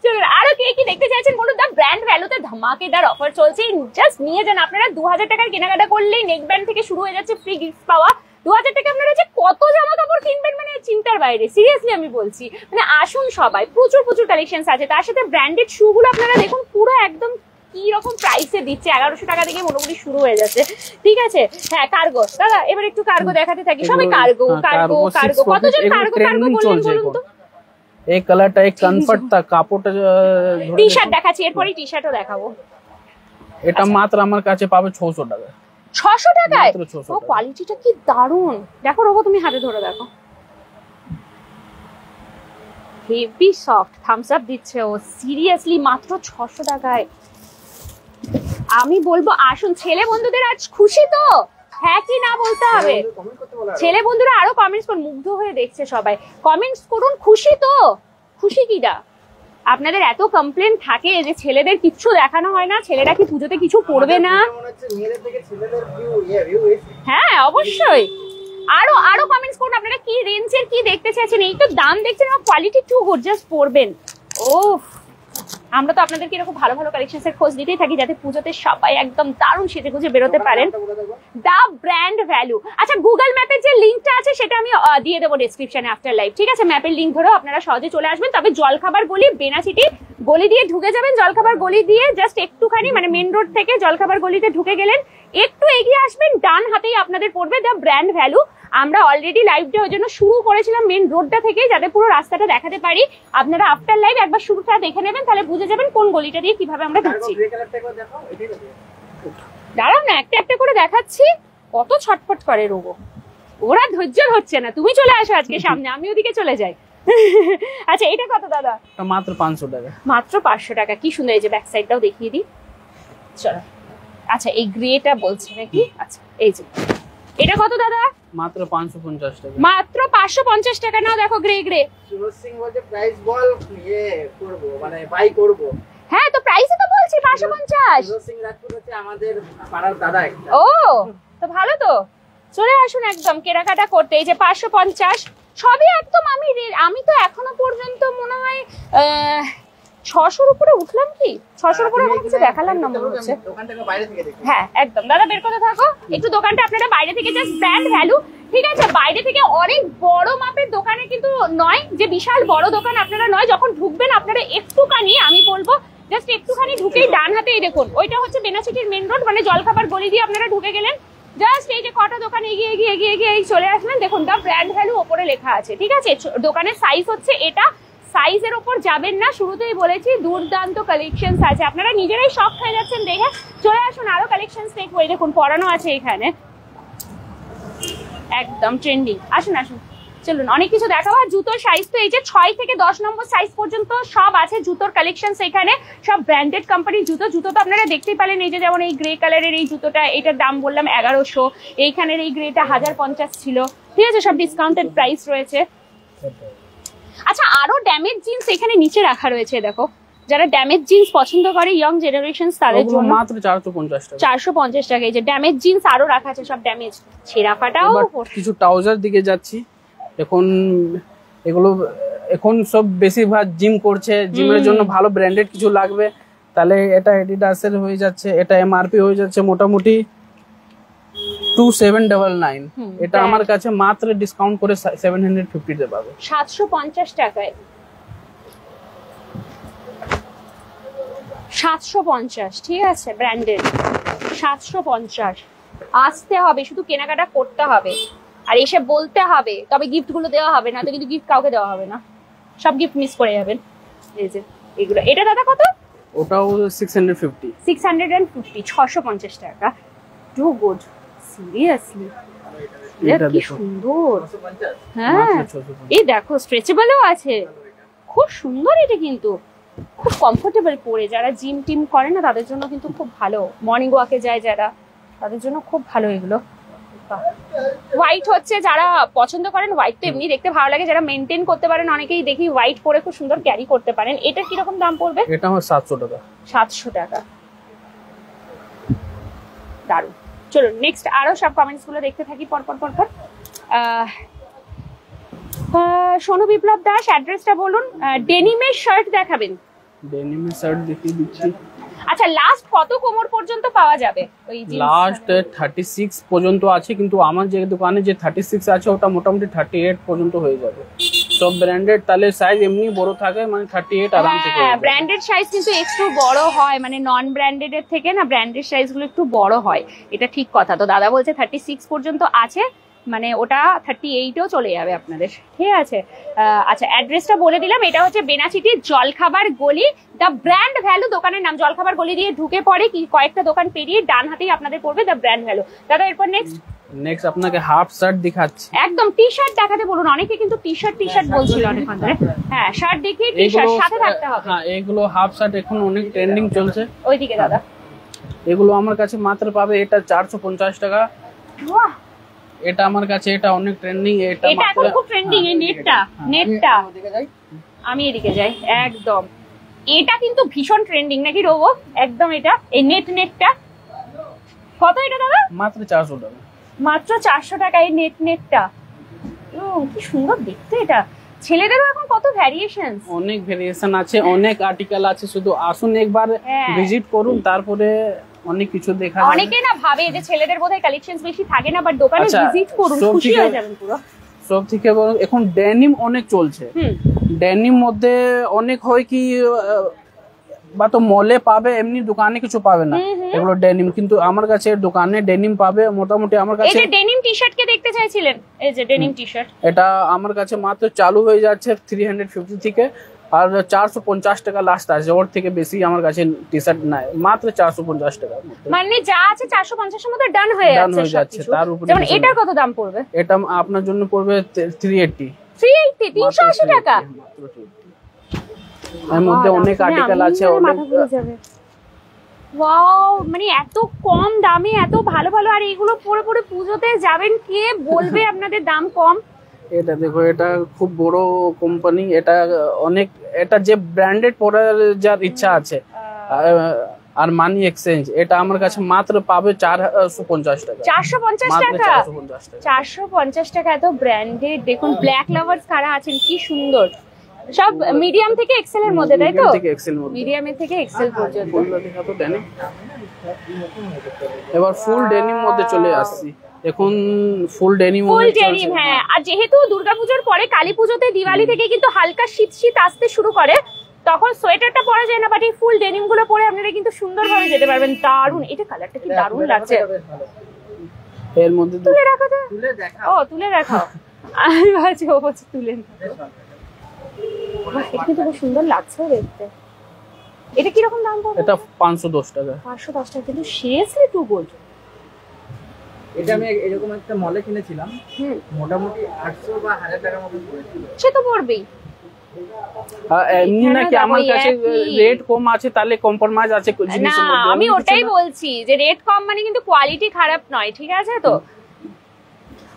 চলুন, আরো কে কি দেখতে চাইছেন বলুন। দা ব্র্যান্ড ভ্যালুতে ধামাকেদার অফার চলছে, জাস্ট নিয়ে যান। আপনারা 2000 টাকার কেনাকাটা করলেই নেক ব্যান্ড থেকে শুরু হয়ে যাচ্ছে ফ্রি গিফট পাওয়া। 2000 টাকা আপনারা যে কত জামা কাপড় কিনবেন, মানে চিন্তার বাইরে, সিরিয়াসলি আমি বলছি। মানে আসুন সবাই, প্রচুর প্রচুর কালেকশনস আছে। তার সাথে ব্র্যান্ডেড শু গুলো আপনারা দেখুন, পুরো একদম কি রকম প্রাইসে দিচ্ছে, 1100 টাকা থেকে মোটামুটি শুরু হয়ে যাচ্ছে। ঠিক আছে, হ্যাঁ কার্গো। দাদা এবার একটু কার্গো দেখাতে থাকি, সবাই কার্গো কার্গো কার্গো। কতজন কার্গো কার্গো বললেন বলুন তো? এই কালারটা এক কমফর্ট তা কাপড়টা টি শার্ট দেখাচ্ছি, এরপরই টি শার্টও দেখাবো। এটা মাত্র আমার কাছে পাবে 600 টাকা। 600 টাকায়? মাত্র 600 ও টাকা। কোয়ালিটিটা কি দারুন। দেখো রোবো, তুমি হাতে ধরে দেখো, হেভি সফট, থামস আপ দিচ্ছে ও। সিরিয়াসলি মাত্র 600 টাকায়। আমি বলবো আসুন, ছেলে বন্ধুদের আজ খুশি তো, হ্যাঁ কি না বলতে হবে। কমেন্ট করতে বলা ছেলে বন্ধুরা আরো কমেন্টস করুন, মুগ্ধ হয়ে দেখছে সবাই, কমেন্টস করুন। খুশি তো, খুশি কিটা? আপনাদের এত কমপ্লেন থাকে যে ছেলেদের কিচ্ছু দেখানো হয় না, ছেলেরা কি পুজোতে কিছু পড়বে না। মনে হচ্ছে মেয়েদের থেকে ছেলেদের ভিউ বেশি। হ্যাঁ অবশ্যই, আরো আরো কমেন্টস করুন আপনারা কি রেঞ্জের কি দেখতে চাইছেন। এই তো দাম দেখছেন, কোয়ালিটি টু গুড, জাস্ট পড়বেন। ওফ, আমরা তো আপনাদেরকে এরকম ভালো ভালো কালেকশনসের খোঁজ দিতেই থাকি, যাতে পুজোতে সবাই একদম দারুণ সেজে গুজে বেরোতে পারেন। দা ব্র্যান্ড ভ্যালু। আচ্ছা, গুগল ম্যাপের যে লিঙ্কটা আছে সেটা আমি দিয়ে দেবো ডেসক্রিপশনে আফটার লাইভ। ঠিক আছে, ম্যাপের লিঙ্ক ধরেও আপনারা সহজে চলে আসবেন। তবে জলখাবার গলি, বেনাচিটি গলি দিয়ে ঢুকে যাবেন। জলখাবার গলি দিয়ে জাস্ট একটুখানি, মানে মেন রোড থেকে জলখাবার গলিতে ঢুকে গেলেন, একটু এগিয়ে আসবেন, ডান হাতেই আপনাদের পড়বে দা ব্র্যান্ড ভ্যালু। আমরা অলরেডি লাইভটা ওই জন্য শুরু করেছিলাম মেন রোডটা থেকে, যাতে পুরো রাস্তাটা দেখাতে পারি। আপনারা আফটার লাইভ একবার শুরুটা দেখে নেবেন, তাহলে বুঝে যাবেন কোন গলিটা দিয়ে কিভাবে আমরা ঢুকছি। দাঁড়াও না, একটা একটা করে দেখাচ্ছি। কত ছটফট করে রোবো, ওরা ধৈর্য হচ্ছে না। তুমি চলে আসো আজকে সামনে, আমি ওদিকে চলে যাই। আচ্ছা, এটা কত দাদা? মাত্র 500 টাকা। মাত্র 500 টাকা। কি সুন্দর, এই যে ব্যাক সাইডটাও দেখিয়ে দিই। চলো, আচ্ছা এই গ্রেটা বলছে নাকি? আচ্ছা এই যে এটা কত দাদা? মাত্র 550 টাকা। মাত্র 550 টাকা। নাও দেখো, গ্রে গ্রে। সুরজ সিং বলছে প্রাইস বল, করব, মানে বাই করব। হ্যাঁ তো প্রাইসই তো বলছি 550। সুরজ সিং রাজপুত হচ্ছে আমাদের পাড়ার দাদা একটা। ও তো ভালো তো, চলে আসুন একদম কেনাকাটা করতে। এই যে 550 সবই একদম। আমি তো এখনো পর্যন্ত মনে হয় 600-র উপরে উঠলাম কি? 600-র উপরে আমার কিছু দেখালাম না মনে হচ্ছে। দোকানটাকে বাইরে থেকে দেখি। হ্যাঁ একদম, দাদা বের করে থাকো একটু। দোকানটা আপনারা বাইরে থেকে জাস্ট ব্র্যান্ড ভ্যালু, ঠিক আছে, বাইরে থেকে অনেক বড় মাপের দোকানে কিন্তু নয়, যে বিশাল বড় দোকান আপনারা নয়। যখন ঢুকবেন আপনারা একটুখানি, আমি বলবো জাস্ট একটুখানি ঢুকেই ডান হাতে এই দেখুন, ওইটা হচ্ছে বেনাচিটির মেন রোড, মানে জলখাবার গলি দিয়ে আপনারা ঢুকে গেলেন। জাস্ট এই যে কটা দোকান এগিয়ে এগিয়ে এগিয়ে এগিয়ে চলে আসলেন, দেখুন দা ব্র্যান্ড ভ্যালু ওপরে লেখা আছে। ঠিক আছে, দোকানের সাইজ হচ্ছে এটা, সাইজের উপর যাবেন না, শুরুতেই বলেছি দুর্দান্ত কালেকশনস আছে, আপনারা নিজেরাই শক হয়ে যাচ্ছেন দেখে। চলে আসুন আরো কালেকশনস দেখবো, এই দেখুন পরানো আছে এখানে, একদম ট্রেন্ডিং। আসুন আসুন চলুন, অনেক কিছু দেখাবো। আর জুতোর সাইজ তো এই যে 6 থেকে 10 নম্বর সাইজ পর্যন্ত সব আছে জুতোর কালেকশনস এখানে, সব ব্র্যান্ডেড কোম্পানির জুতো। জুতো তো আপনারা দেখতেই পেলেন, এই যে যেমন এই গ্রে কালারের এই জুতোটা, এটার দাম বললাম 1100, এইখানের এই গ্রেটা 1050 ছিল, ঠিক আছে, সব ডিসকাউন্টেড প্রাইস রয়েছে। আচ্ছা, আরো ড্যামেজ জিন্স এখানে নিচে রাখা রয়েছে, দেখো যারা ড্যামেজ জিন্স পছন্দ করে ইয়ং জেনারেশন তাদের জন্য মাত্র 450 টাকা। 450 টাকা। এই যে ড্যামেজ জিন্স আরো রাখা আছে, সব ড্যামেজ ছেঁড়া ফাটাও। কিছু ট্রাউজার দিকে যাচ্ছি এখন, এগুলো এখন সব বেশিরভাগ জিম করছে, জিমের জন্য ভালো ব্র্যান্ডেড কিছু লাগবে, তাহলে এটা এডিডাসের হয়ে যাচ্ছে, এটা এমআরপি হয়ে যাচ্ছে মোটামুটি 2799। এটা আমার কাছে মাত্র ডিসকাউন্ট করে 750 তে পাবে, 750 টাকায়। 750, ঠিক আছে, ব্র্যান্ডেড 750। আসতে হবে, শুধু কেনাকাটা করতে হবে আর এসে বলতে হবে, তবে গিফট গুলো দেওয়া হবে না, তো কিন্তু গিফট কাউকে দেওয়া হবে না, সব গিফট মিস করে যাবেন। এই যে এগুলো, এটা দাদা কত? ওটাও 650। 650, 650 টাকা। টু গুড, সিরিয়াসলি এটা কি সুন্দর। হ্যাঁ, এই দেখো স্ট্রেচেবলও আছে, খুব সুন্দর। এটা কিন্তু খুব কমফোর্টেবল পরে, যারা জিম টিম করে না তাদের জন্য কিন্তু খুব ভালো, মর্নিং ওয়াকে যায় যারা, তাদের জন্য খুব ভালো এগুলো। হোয়াইট হচ্ছে যারা পছন্দ করেন, হোয়াইট তো এমনি দেখতে ভালো লাগে, যারা মেনটেন করতে পারেন, অনেকেই দেখি হোয়াইট পরে খুব সুন্দর ক্যারি করতে পারেন। এটা কিরকম দাম পড়বে? এটা আমার 700 টাকা। 700 টাকা, দারুণ। চলুন নেক্সট আরো সব কমেন্টস গুলো দেখতে থাকি পরপর পরপর। সোনু বিপ্লব দাস, অ্যাড্রেসটা বলুন। ডেনিমের শার্ট দেখাবেন? ডেনিমের শার্ট দেখিয়ে দিচ্ছি। আচ্ছা, লাস্ট কত কোমর পর্যন্ত পাওয়া যাবে? ওই লাস্ট 36 পর্যন্ত আছে, কিন্তু আমার যে দোকানে যে 36 আছে ওটা মোটামুটি 38 পর্যন্ত হয়ে যাবে। সব ব্র্যান্ডেড, তাহলে সাইজ এমনি বড় থাকে, মানে 38 আরামসে। হ্যাঁ, ব্র্যান্ডেড সাইজ কিন্তু একটু বড় হয়, মানে নন ব্র্যান্ডেড এর থেকে না ব্র্যান্ডেড সাইজ গুলো একটু বড় হয়, এটা ঠিক কথা। তো দাদা বলছে 36 পর্যন্ত আছে, মানে ওটা 38ও চলে যাবে আপনাদের, ঠিক আছে। আচ্ছা, অ্যাড্রেসটা বলে দিলাম, এটা হচ্ছে বেনাচিটি জলখাবার গলি, দ্য ব্র্যান্ড ভ্যালু দোকানের নাম। জলখাবার গলি দিয়ে ঢুকে পড়ে কি কয়েকটা দোকান পেরিয়ে ডান হাতেই আপনাদের পড়বে দ্য ব্র্যান্ড ভ্যালু। দাদা এরপর নেক্সট আপনাকে হাফ শার্ট দেখাচ্ছি। একদম টি শার্ট দেখাতে বলুন, অনেকে কিন্তু টি শার্ট বলছিল অনেকক্ষণ ধরে। হ্যাঁ, শার্ট দেখিয়ে টি শার্ট সাথে থাকতে হবে। হ্যাঁ, এগুলো হাফ শার্ট এখন অনেক ট্রেন্ডিং চলছে। ওইদিকে দাদা, এগুলো আমার কাছে মাত্র পাবে এটা 450 টাকা। বাহ, এটা আমার কাছে এটা অনেক ট্রেন্ডিং। এটা এখন খুব ট্রেন্ডিং এই নেটটা। আমি এদিকে যাই, একদম এটা কিন্তু ভীষণ ট্রেন্ডিং নাকি রোবো? একদম এটা, এই নেটটা কত এটা দাদা? মাত্র 400 টাকা। মাত্র 400 টাকা এই নেটটা। কি সুন্দর দেখতে এটা। ছেলেদেরও এখন কত ভ্যারিয়েশন, অনেক ভ্যারিয়েশন আছে, অনেক আর্টিকেল আছে, শুধু আসুন একবার ভিজিট করুন, তারপরে অনেক কিছু দেখা যাবে। অনেকে না ভাবে যে ছেলেদের বোধহয় কালেকশনস বেশি থাকে না, বাট দোকানে ভিজিট করুন, খুশি হয়ে যাবেন পুরো। সব থেকে বড় এখন ডেনিম অনেক চলছে। ডেনিম মধ্যে অনেক হয় কি বা তো মলে পাবে, এমনি দোকানে কিছু পাবে না এগুলো ডেনিম, কিন্তু আমার কাছে দোকানে ডেনিম পাবে মোটামুটি। আমার কাছে এই যে ডেনিম টি-শার্ট কে দেখতে চাইছিলেন, এই যে ডেনিম টি-শার্ট, এটা আমার কাছে মাত্র চালু হয়ে যাচ্ছে 350 থেকে, আর 450 টাকা লাস্ট আছে, ওর থেকে বেশি আমার কাছে টি-শার্ট নাই, মাত্র 450 টাকা। মানে যা আছে 450 এর মধ্যে ডান হয়ে যাচ্ছে। তার উপরে যেমন এটার কত দাম পড়বে? এটা আপনার জন্য পড়বে 380। 380 টাকা। এর মধ্যে অনেক আর্টিকেল আছে, অনেক। ওয়াও, মানে এত কম দামে এত ভালো ভালো, আর এগুলো পরে পরে পুজোতে যাবেন, কে বলবে আপনাদের দাম কম? এটা দেখো, এটা খুব বড় কোম্পানি, এটা অনেক, এটা যে ব্র্যান্ডেড পরার যার ইচ্ছা আছে আর মানি এক্সচেঞ্জ, এটা আমার কাছে মাত্র পাবে 450 টাকা। 450 টাকা, 450 টাকা, এত ব্র্যান্ডেড। দেখুন ব্ল্যাক লাভার্স কারা আছেন, কি সুন্দর। সব মিডিয়াম থেকে এক্সেল এর মধ্যে, তাই তো? মিডিয়াম থেকে এক্সেল পর্যন্ত। এবার ফুল ডেনিম মধ্যে চলে আসছি, এখন ফুল ডেনিম। হ্যাঁ, আর যেহেতু দুর্গাপূজার পরে কালী পুজোতে, দিওয়ালি থেকে কিন্তু হালকা শীত আসতে শুরু করে, তখন সোয়েটারটা পরা যায় না, বাট এই ফুল ডেনিম গুলো পরে আপনারা কিন্তু সুন্দরভাবে যেতে পারবেন। দারুন, এটা কালারটা কি দারুন লাগছে। এর মধ্যে তুলে রাখো, তুলে দেখাও। ও তুলে রাখাও, আমি ভাবছি ও বলছে তুলে। এটা কিন্তু খুব সুন্দর লাগছে দেখতে। এটা কিরকম দাম পড়বে? এটা 510 টাকা। 510 টাকা, কিন্তু সিরিয়াসলি টু গুড। এটা আমি এরকম একটা মলে কিনেছিলাম, মোটামুটি 800 বা 1000 টাকার মতো পড়েছিল। সে তো পড়বেই। এমনি নাকি আমার কাছে রেট কম আছে তাহলে কম্প্রোমাইজ আছে জিনিসের না, মধ্যে? আমি ওটাই বলছি যে রেট কম মানে কিন্তু কোয়ালিটি খারাপ নয়, ঠিক আছে? তো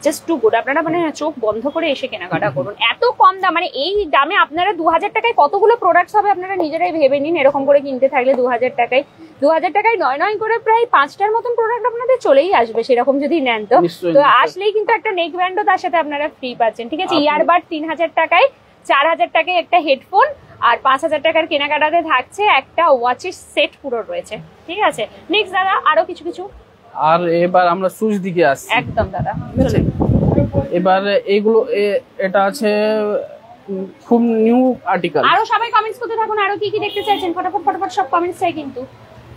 জাস্ট টু গুড। আপনারা মানে চোখ বন্ধ করে এসে কেনাকাটা করুন। এত কম দাম, মানে এই দামে আপনারা 2000 টাকায় কতগুলো প্রোডাক্টস হবে আপনারা নিজেরাই ভেবে নিন। এরকম করে কিনতে থাকলে 2000 টাকায় 2000 টাকায় নয় করে প্রায় 5টার মতন প্রোডাক্ট আপনাদের চলেই আসবে সেরকম যদি নেন। তো তো আসলেই কিন্তু একটা নেক ব্যান্ডও তার সাথে আপনারা ফ্রি পাচ্ছেন, ঠিক আছে? ইয়ারবাড 3000 টাকায়, 4000 টাকায় একটা হেডফোন, আর 5000 টাকার কেনাকাটাতে থাকছে একটা ওয়াচের সেট পুরো রয়েছে, ঠিক আছে? নেক্সট দাদা আরো কিছু কিছু। আর এবার আমরা সুজ দিকে আসছি। একদম দাদা, এবার এইগুলো এটা আছে খুব নিউ আর্টিকেল। আরো সবাই কমেন্টস করতে থাকুন, আরো কি কি দেখতে চাইছেন ফটাফট ফটাফট সব কমেন্টস চাই কিন্তু।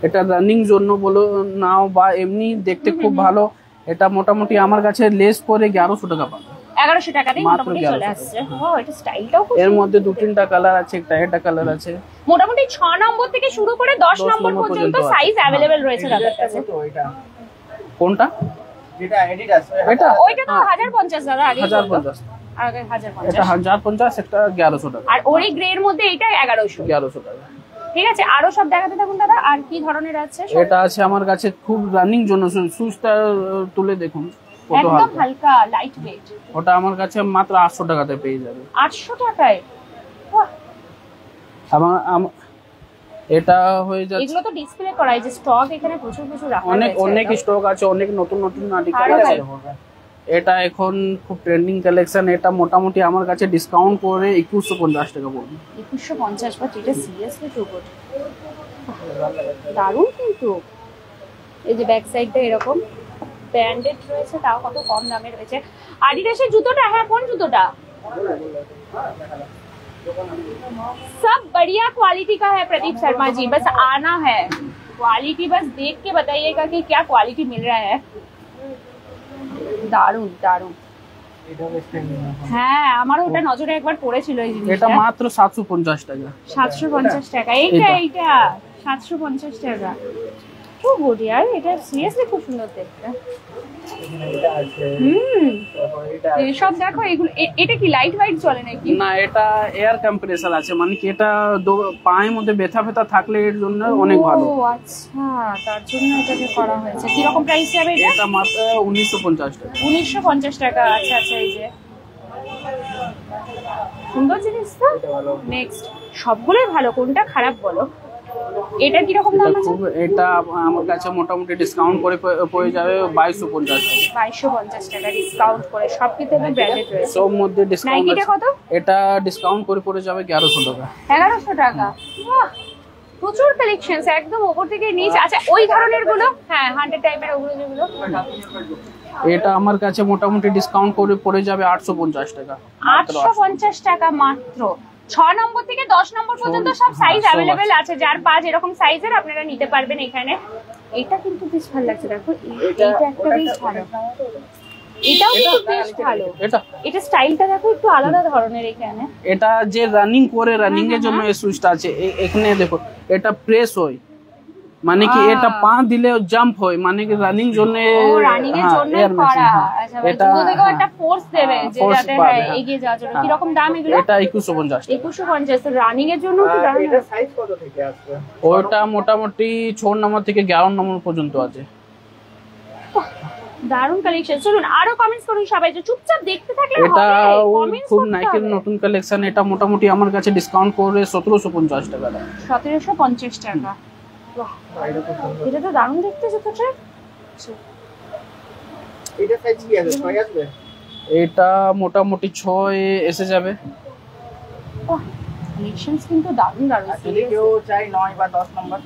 এটা রানিং জন্য বলো নাও বা এমনি দেখতে খুব ভালো। এটা মোটামুটি আমার কাছে লেস করে 1100 টাকা পাবে। 1100 টাকাতেই মোটামুটি চলে আসছে। ও, এটা স্টাইলটাও খুব এর মধ্যে 2-3টা কালার আছে, একটা কালার আছে। মোটামুটি 6 নম্বর থেকে শুরু করে 10 নম্বর পর্যন্ত সাইজ अवेलेबल রয়েছে দাদার কাছে। তো এটা কোনটা? যেটা এডিডাস, এটা ওইটা তো 1050 দাদা, আগে 1050। আগে 1050। এটা 1050, একটা 1100 টাকা। আর ওরি গ্রে এর মধ্যে এটা 1100 টাকা। ঠিক আছে, আরো সব দেখাতে থাকুন দাদা। আর কি ধরনের আছে? এটা আছে আমার কাছে খুব রানিং জন্য, সুজটা তুলে দেখুন কত একদম হালকা। হালকা লাইট ওয়েট। ওটা আমার কাছে মাত্র 800 টাকাতে পেয়ে যাবে। 800 টাকায়? বাহ, আমার এটা হয়ে যাচ্ছে। এগুলো তো ডিসপ্লে করাই, যে স্টক এখানে প্রচুর রাখা আছে। অনেক স্টক আছে, অনেক নতুন আর্টিকেল আরো আছে। ভালো। এটা এখন খুব ট্রেন্ডিং কালেকশন। এটা মোটামুটি আমার কাছে ডিসকাউন্ট করে 2150 টাকা পড়বে। 2150, বাট এটা সিরিয়াসলি টু গুড। দারুণ কিন্তু। এই যে ব্যাক সাইডটা এরকম ব্র্যান্ডেড রয়েছে, তাও কত কম দামে রয়েছে। আডিডাসের জুতোটা, হ্যাঁ কোন জুতোটা? सब बढ़िया क्वालिटी का है प्रदीप शर्मा जी, बस आना है। क्वालिटी बस देख के बताइएगा कि क्या क्वालिटी मिल रहा है। দারুন দারুন। হ্যাঁ, আমারও ওটা নজরে একবার পড়েছিল এই জিনিসটা। এটা মাত্র 750 টাকা। 750 টাকা। এইটা 750 টাকা। খুব গুড ইয়ার, এটা সিরিয়াসলি খুব সুন্দর দেখতে। সব দেখো এগুলো। এটা কি লাইট ওয়েট চলে নাকি? না, এটা এয়ার কম্প্রেসার আছে, মানে কি এটা পায়ের মধ্যে ব্যথা থাকলে এর জন্য অনেক ভালো। ও আচ্ছা, তার জন্য এটাকে করা হয়েছে। কি রকম প্রাইস যাবে এটা? এটা মাত্র 1950 টাকা। 1950 টাকা। আচ্ছা আচ্ছা, এই যে সুন্দর জিনিস তো। নেক্সট, সবগুলোই ভালো, কোনটা খারাপ বলো? এটা কি রকম দাম আছে? এটা আমার কাছে মোটামুটি ডিসকাউন্ট করে পড়ে যাবে 2250 টাকা। 2250 টাকা ডিসকাউন্ট করে। সব কিছু ব্র্যান্ডেড রয়েছে, সব মধ্যে ডিসকাউন্ট নাইকিটা আছে। কত? এটা ডিসকাউন্ট করে পড়ে যাবে 1100 টাকা। 1100 টাকা। বাহ, প্রচুর কালেকশনস একদম উপর থেকে নিচ। আচ্ছা, ওই ধরনের গুলো, হ্যাঁ 100 টাইপের ওগুলো যেগুলো। এটা আমার কাছে মোটামুটি ডিসকাউন্ট করে পড়ে যাবে 850 টাকা। 850 টাকা মাত্র। 6 নম্বর থেকে 10 নম্বর পর্যন্ত সব সাইজ अवेलेबल আছে। যার 5 এরকম সাইজের আপনারা নিতে পারবেন এখানে। এটা কিন্তু বেশ ভালো লাগছে, দেখো এটা একটা বেশ ভালো। এটাও কিন্তু বেশ ভালো। এটা স্টাইলটা দেখো একটু আলাদা ধরনের এখানে। এটা যে রানিং করে, রানিং এর জন্য এই সুজটা আছে। এখানে দেখো এটা প্রেস হয়, মানে কি এটা পা দিলে জাম্প হয়, মানে কি রানিং জন্য। ও, রানিং এর জন্য করা। আচ্ছা, এটা দেখো একটা ফোর্স দেবে যে যাতে এগিয়ে যাওয়ার জন্য। কি রকম দাম এগুলো? এটা 2150 টাকা। 2150। তো রানিং এর জন্য কি দাম? এটা সাইজ কত থেকে আসবে? ওটা মোটামুটি 6 নম্বর থেকে 11 নম্বর পর্যন্ত আছে। দারুন কালেকশন। চলুন আরো কমেন্টস করুন সবাই, যে চুপচাপ দেখতে থাকলে হবে। এটা কমেন্টস খুব নাইকের নতুন কালেকশন। এটা মোটামুটি আমার কাছে ডিসকাউন্ট করে 1750 টাকা। 1750 টাকা। বাহ, এটা তো দারুণ দেখতে জুতোটা। এটা সাইজ কি আছে? 6 আসবে? এটা মোটামুটি 6 এসে যাবে। বাহ, কালেকশনস কিন্তু দারুণ দারুণ। যদি কেউ চাই 9 বা 10 নম্বর,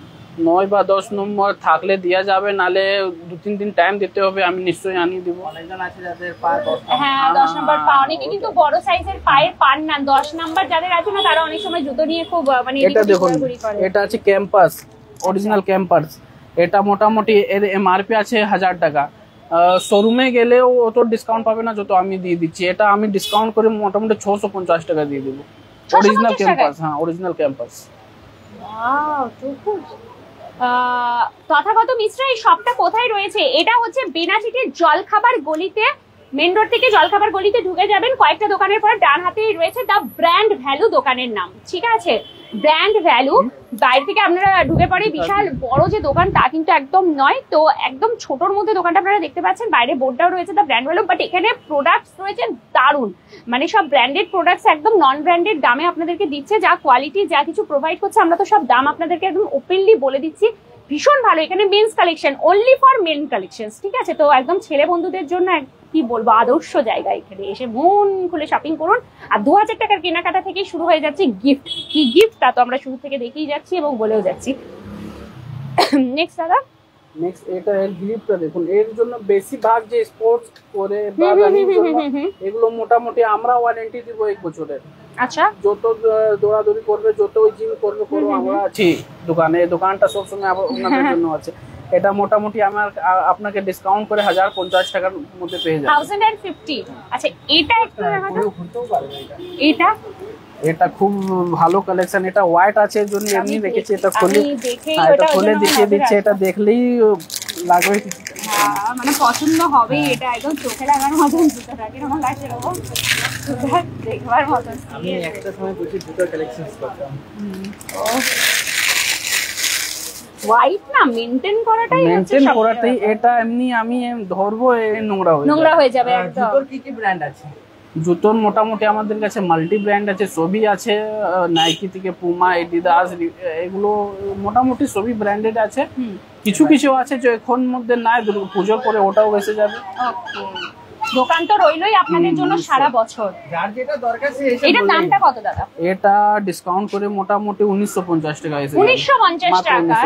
9 বা 10 নম্বর থাকলে দেওয়া যাবে, নালে 2-3 দিন টাইম দিতে হবে। আমি নিশ্চয়ই আনিয়ে দিব। অনেকজন আছে যাদের পা 10 নম্বর। হ্যাঁ, 10 নম্বর পা। অনেকে কিন্তু বড় সাইজের পায়ের পান না। 10 নম্বর যাদের আছে না, তারা অনেক সময় জুতো নিয়ে খুব মানে এটা দেখুন, এটা আছে ক্যাম্পাস, অরিজিনাল ক্যাম্পাস। এটা মোটামুটি এর এমআরপি আছে 1000 টাকা। শোরুমে গেলেও অত ডিসকাউন্ট পাবে না যত আমি দিয়ে দিচ্ছি। এটা আমি ডিসকাউন্ট করে মোটামুটি 650 টাকা দিয়ে দেবো। অরিজিনাল ক্যাম্পাস, হ্যাঁ অরিজিনাল ক্যাম্পাস। ওয়াও, টুকুস। তথাগত মিশ্রা এই শপটা কোথায় রয়েছে? এটা হচ্ছে বেনাচিটির জলখাবার গলিতে, মেন রোড থেকে জলখাবার গলিতে ঢুকে যাবেন, কয়েকটা দোকানের পর ডান হাতেই রয়েছে দ্য ব্র্যান্ড ভ্যালু দোকানের নাম, ঠিক আছে? Brand value. বাইরে থেকে আপনারা ঢুকে পড়ে বিশাল বড় যে দোকান তা কিন্তু একদম নয়, তো একদম ছোটর মধ্যে দোকানটা আপনারা দেখতে পাচ্ছেন। বাইরে বোর্ডটাও রয়েছে দ্য ব্র্যান্ড ভ্যালু, বাট এখানে প্রোডাক্টস রয়েছে দারুণ, মানে সব ব্র্যান্ডেড প্রোডাক্টস একদম নন ব্র্যান্ডেড দামে আপনাদেরকে দিচ্ছে। যা কোয়ালিটি, যা কিছু প্রোভাইড করছে, আমরা তো সব দাম আপনাদেরকে একদম ওপেনলি বলে দিচ্ছি। ভীষণ ভালো। এখানে men's collection, only for men collection, ঠিক আছে? তো একদম ছেলে বন্ধুদের জন্য কি বলবো, আদর্শ জায়গা। এখানে এসে মন খুলে শপিং করুন। আর 2000 টাকার কেনাকাটা থেকেই শুরু হয়ে যাচ্ছে গিফট। কি গিফট তা তো আমরা শুরু থেকে দেখেই যাচ্ছি এবং বলেও যাচ্ছি। নেক্সট দাদা, নেক্সট এটা এর গ্রিপটা দেখুন, এর জন্য বেশিরভাগ যে স্পোর্টস করে বা রানিং জন্য এগুলো মোটামুটি আমরা ওয়ারেন্টি দিব 1 বছরের। আচ্ছা, যত দৌড়াদৌড়ি করবে, যত ওই জিম করবে করো, আমরা আছি দোকানে। দোকানটা সবসময় আপনাদের জন্য আছে। এটা মোটামুটি আমার আপনাকে ডিসকাউন্ট করে 1050 টাকার মধ্যে পেয়ে যাবেন। 1050। আচ্ছা, এটা একটু দেখাতো। এটা এটা খুব ভালো কালেকশন। এটা হোয়াইট আছে এর জন্য এমনি রেখেছি। এটা খুলে এটা খুলে দেখিয়ে দিচ্ছে, এটা দেখলেই লাগবে মানে পছন্দ হবেই। এটা একদম চোখে লাগার মতন জুতো থাকে, আমার কাছে এরকম দেখবার মতন। আমি একটা সময় প্রচুর জুতোর কালেকশন করতাম। হোয়াইট না মেইনটেইন করাটাই এটা এমনি আমি ধরবো নোংরা হয়ে যাবে একদম। জুতোর কি কি ব্র্যান্ড আছে? জুতোর মোটামুটি আমাদের কাছে মাল্টি ব্র্যান্ড আছে, সবই আছে। নাইকি থেকে পুমা, এডিডাস, এগুলো মোটামুটি সবই ব্র্যান্ডেড আছে। কিছু কিছু আছে যে এখন মধ্যে নাই, পুজোর পরে ওটাও এসে যাবে। দোকান তো রইলই আপনাদের জন্য সারা বছর। যার যেটা দরকার সে এসে এটার দামটা কত দাদা? এটা ডিসকাউন্ট করে মোটামুটি 1950 টাকা এসে যাবে। 1950 টাকা।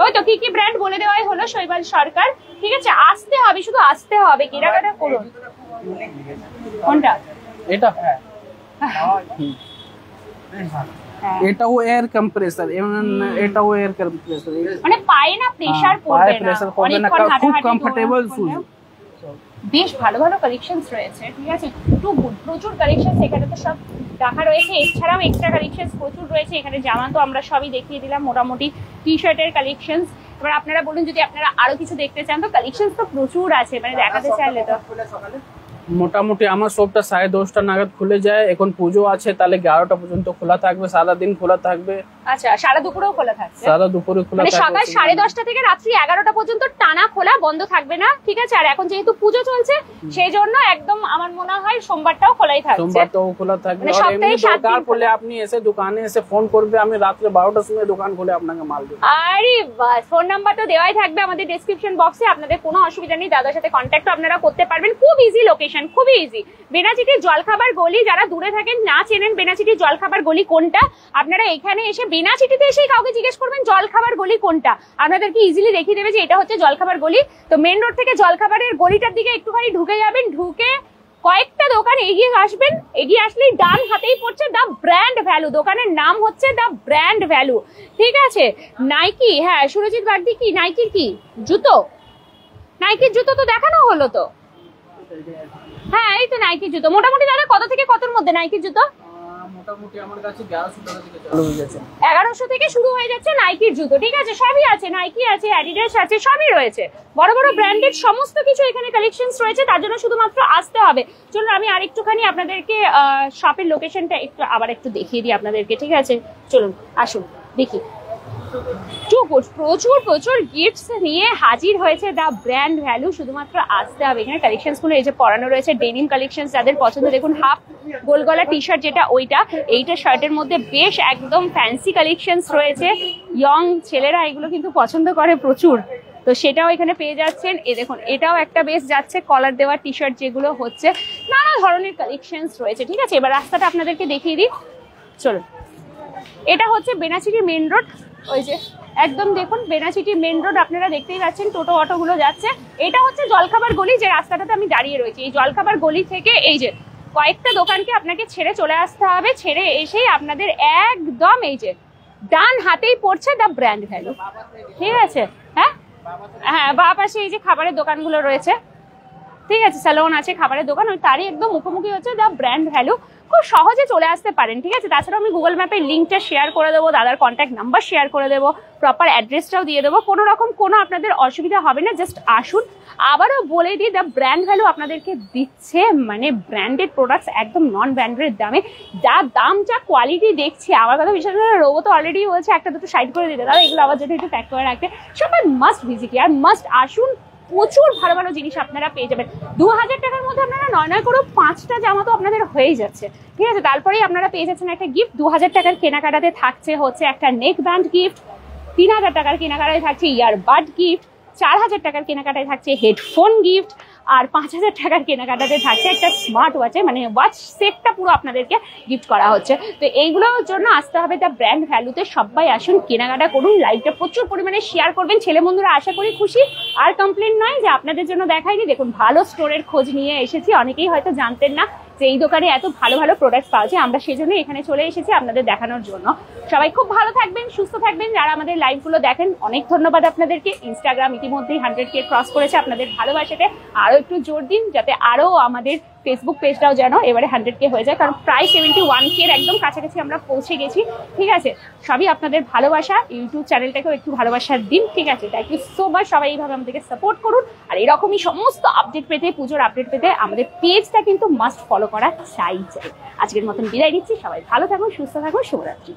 ওই তো কি কি ব্র্যান্ড বলে দেওয়াই হলো শৈবাল সরকার, ঠিক আছে? আসতে হবে, শুধু আসতে হবে, কেনাকাটা করুন। কোনটা? এটা এটাও এয়ার কম্প্রেসার, এটাও এয়ার কম্প্রেসার, মানে পায়ে না প্রেসার পড়বে না, অনেকক্ষণ খুব হাঁটাহাঁটি কমফোর্টেবল শুজ। বেশ ভালো ভালো কালেকশনস রয়েছে, ঠিক আছে? টু গুড, প্রচুর কালেকশনস এখানে তো সব রাখা রয়েছে। এছাড়াও এক্সট্রা কালেকশনস প্রচুর রয়েছে এখানে। জামা তো আমরা সবই দেখিয়ে দিলাম, মোটামুটি টি শার্টের কালেকশনস। এবার আপনারা বলুন যদি আপনারা আরো কিছু দেখতে চান, তো কালেকশনস তো প্রচুর আছে, মানে দেখাতে চাইলে তো। মোটামুটি আমার সবটা 10:30 নাগাদ খুলে যায়। এখন পুজো আছে, তাহলে 11টা পর্যন্ত খোলা থাকবে, সারাদিন খোলা থাকবে। আচ্ছা, সারা দুপুরেও খোলা থাকবে? সারা দুপুরে খোলা থাকবে, থাকবে, সকাল 10:30 থেকে রাত্রি 11টা পর্যন্ত টানা খোলা, বন্ধ থাকবে না, ঠিক আছে? আর এখন যেহেতু পুজো চলছে সেই জন্য একদম আমার মনে হয় সোমবারটাও খোলাই থাকছে। সোমবারটাও খোলা থাকবে। মানে আর সপ্তাহে এমনি 7 দিন দরকার পড়লে আপনি এসে দোকানে এসে ফোন করবে, আমি রাত্রে 12টার সময় দোকান খুলে আপনাকে মাল দেব। আরে বাস, ফোন নাম্বার তো দেওয়াই থাকবে আমাদের ডেসক্রিপশন বক্সে। আপনাদের কোনো অসুবিধা নেই, দাদার সাথে কন্ট্যাক্ট আপনারা করতে পারবেন। খুব ইজি লোকেশন, খুবই ইজি। বেনাচিটির জলখাবার গলি, যারা দূরে থাকেন না চেনেন বেনাচিটির জলখাবার গলি কোনটা, আপনারা এখানে এসে বেনাচিটিতে এসেই কাউকে জিজ্ঞেস করবেন জলখাবার গলি কোনটা, আপনাদেরকে ইজিলি দেখিয়ে দেবে যে এটা হচ্ছে জলখাবার গলি। তো মেন রোড থেকে জলখাবারের গলিটার দিকে একটুখানি ঢুকে যাবেন, ঢুকে কয়েকটা দোকান এগিয়ে আসবেন, এগিয়ে আসলেই ডান হাতেই পড়ছে দ্য ব্র্যান্ড ভ্যালু। দোকানের নাম হচ্ছে দ্য ব্র্যান্ড ভ্যালু, ঠিক আছে? নাইকি, হ্যাঁ সুরজিৎ বাগদি, কি নাইকির কি জুতো? নাইকির জুতো তো দেখানো হলো তো। হ্যাঁ এই তো নাইকির জুতো। মোটামুটি দাদা কত থেকে কতর মধ্যে নাইকির জুতো? মোটামুটি আমার কাছে 1100 টাকা থেকে চালু হয়ে যাচ্ছে। 1100 থেকে শুরু হয়ে যাচ্ছে নাইকির জুতো, ঠিক আছে? সবই আছে, নাইকি আছে, অ্যাডিডাস আছে, সবই রয়েছে। বড় বড় ব্র্যান্ডেড সমস্ত কিছু এখানে কালেকশনস রয়েছে, তার জন্য শুধুমাত্র আসতে হবে। চলুন আমি আরেকটুখানি আপনাদেরকে শপের লোকেশনটা আবার একটু দেখিয়ে দিই আপনাদেরকে, ঠিক আছে? চলুন আসুন দেখি। প্রচুর প্রচুর গিফটস নিয়ে হাজির হয়েছে দ্য ব্র্যান্ড ভ্যালু, শুধুমাত্র আসতে হবে। এখানে কালেকশনস গুলো এই যে পরানো রয়েছে, ডেনিম কালেকশন, যাদের পছন্দ। দেখুন হাফ গোলগলা টি শার্ট যেটা, এইটা শার্টের মধ্যে বেশ একদম ফ্যান্সি কালেকশনস রয়েছে। ইয়ং ছেলেরা এগুলো কিন্তু পছন্দ করে প্রচুর, তো সেটাও এখানে পেয়ে যাচ্ছেন। এই দেখুন এটাও একটা বেশ যাচ্ছে, কলার দেওয়া টি শার্ট যেগুলো হচ্ছে, নানা ধরনের কালেকশনস রয়েছে, ঠিক আছে? এবার রাস্তাটা আপনাদেরকে দেখিয়ে দিই, চলুন। এটা হচ্ছে বেনাচিটি মেন রোড, ওই যে একদম দেখুন বেনাচিটি মেন রোড আপনারা দেখতেই পাচ্ছেন, টোটো অটোগুলো যাচ্ছে। এটা হচ্ছে জলখাবার গলি, যে রাস্তাটাতে আমি দাঁড়িয়ে রয়েছি। এই জলখাবার গলি থেকে এই যে কয়েকটা দোকানকে আপনাকে ছেড়ে চলে আসতে হবে, ছেড়ে এসেই আপনাদের একদম এই যে ডান হাতেই পড়ছে দ্য ব্র্যান্ড ভ্যালু, ঠিক আছে? হ্যাঁ হ্যাঁ, বা পাশে এই যে খাবারের দোকানগুলো রয়েছে, ঠিক আছে, স্যালন আছে, খাবারের দোকান, ওই তারই একদম মুখোমুখি হচ্ছে দ্য ব্র্যান্ড ভ্যালু। খুব সহজে চলে আসতে পারেন, ঠিক আছে। তাছাড়া আমি গুগল ম্যাপের লিঙ্কটা শেয়ার করে দেবো, দাদার কন্ট্যাক্ট নাম্বার শেয়ার করে দেবো, প্রপার অ্যাড্রেসটাও দিয়ে দেবো, কোনো রকম কোনো আপনাদের অসুবিধা হবে না, জাস্ট আসুন। আবারও বলে দিই, দ্য ব্র্যান্ড ভ্যালু আপনাদেরকে দিচ্ছে মানে ব্র্যান্ডেড প্রোডাক্টস একদম নন ব্র্যান্ডেড দামে। যা দাম যা কোয়ালিটি দেখছি, আমার কথা বিশ্বাস করে রোবো তো অলরেডি বলছে একটা দুটো সাইড করে দিতে, দাদা এগুলো আবার যদি একটু প্যাক করে রাখতে। সবাই মাস্ট ভিজিট আর মাস্ট আসুন, প্রচুর ভালো ভালো জিনিস আপনারা পেয়ে যাবেন। 2000 টাকার মধ্যে আপনারা নয় করে 5টা জামা তো আপনাদের হয়ে যাচ্ছে, ঠিক আছে। তারপরেই আপনারা পেয়ে যাচ্ছেন একটা গিফট। 2000 টাকার কেনাকাটাতে থাকছে হচ্ছে একটা নেক ব্যান্ড গিফট, 3000 টাকার কেনাকাটায় থাকছে ইয়ারবাড গিফট, 4000 টাকার কেনাকাটায় থাকছে হেডফোন গিফট, আর 5000 টাকার কেনাকাটাতে থাকছে একটা স্মার্ট ওয়াচে মানে ওয়াচ সেটটা পুরো আপনাদেরকে গিফট করা হচ্ছে। তো এইগুলোর জন্য আসতে হবে দ্য ব্র্যান্ড ভ্যালুতে। সবাই আসুন, কেনাকাটা করুন, লাইভটা প্রচুর পরিমাণে শেয়ার করবেন। ছেলে বন্ধুরা আশা করি খুশি, আর কমপ্লেন নয় যে আপনাদের জন্য দেখাইনি। দেখুন ভালো স্টোরের খোঁজ নিয়ে এসেছি, অনেকেই হয়তো জানতেন না যে এই দোকানে এত ভালো ভালো প্রোডাক্ট পাওয়া যায়, আমরা সেজন্য এখানে চলে এসেছি আপনাদের দেখানোর জন্য। সবাই খুব ভালো থাকবেন, সুস্থ থাকবেন। যারা আমাদের লাইভগুলো দেখেন অনেক ধন্যবাদ আপনাদেরকে। ইনস্টাগ্রাম ইতিমধ্যেই 100K ক্রস করেছে, আপনাদের ভালোবাসাতে আরও একটু জোর দিন যাতে আরও আমাদের ফেসবুক পেজটাও যেন এবারে 100K হয়ে যায়, কারণ প্রায় 71K একদম কাছাকাছি আমরা পৌঁছে গেছি, ঠিক আছে। সবই আপনাদের ভালোবাসা, ইউটিউব চ্যানেলটাকেও একটু ভালোবাসার দিন, ঠিক আছে। থ্যাংক ইউ সো মাচ, সবাই এইভাবে আমাদেরকে সাপোর্ট করুন। আর এরকমই সমস্ত আপডেট পেতে, পুজোর আপডেট পেতে আমাদের পেজটা কিন্তু মাস্ট ফলো করা চাই। আজকের মতন বিদায় নিচ্ছি, সবাই ভালো থাকুন, সুস্থ থাকুন, শুভরাত্রি।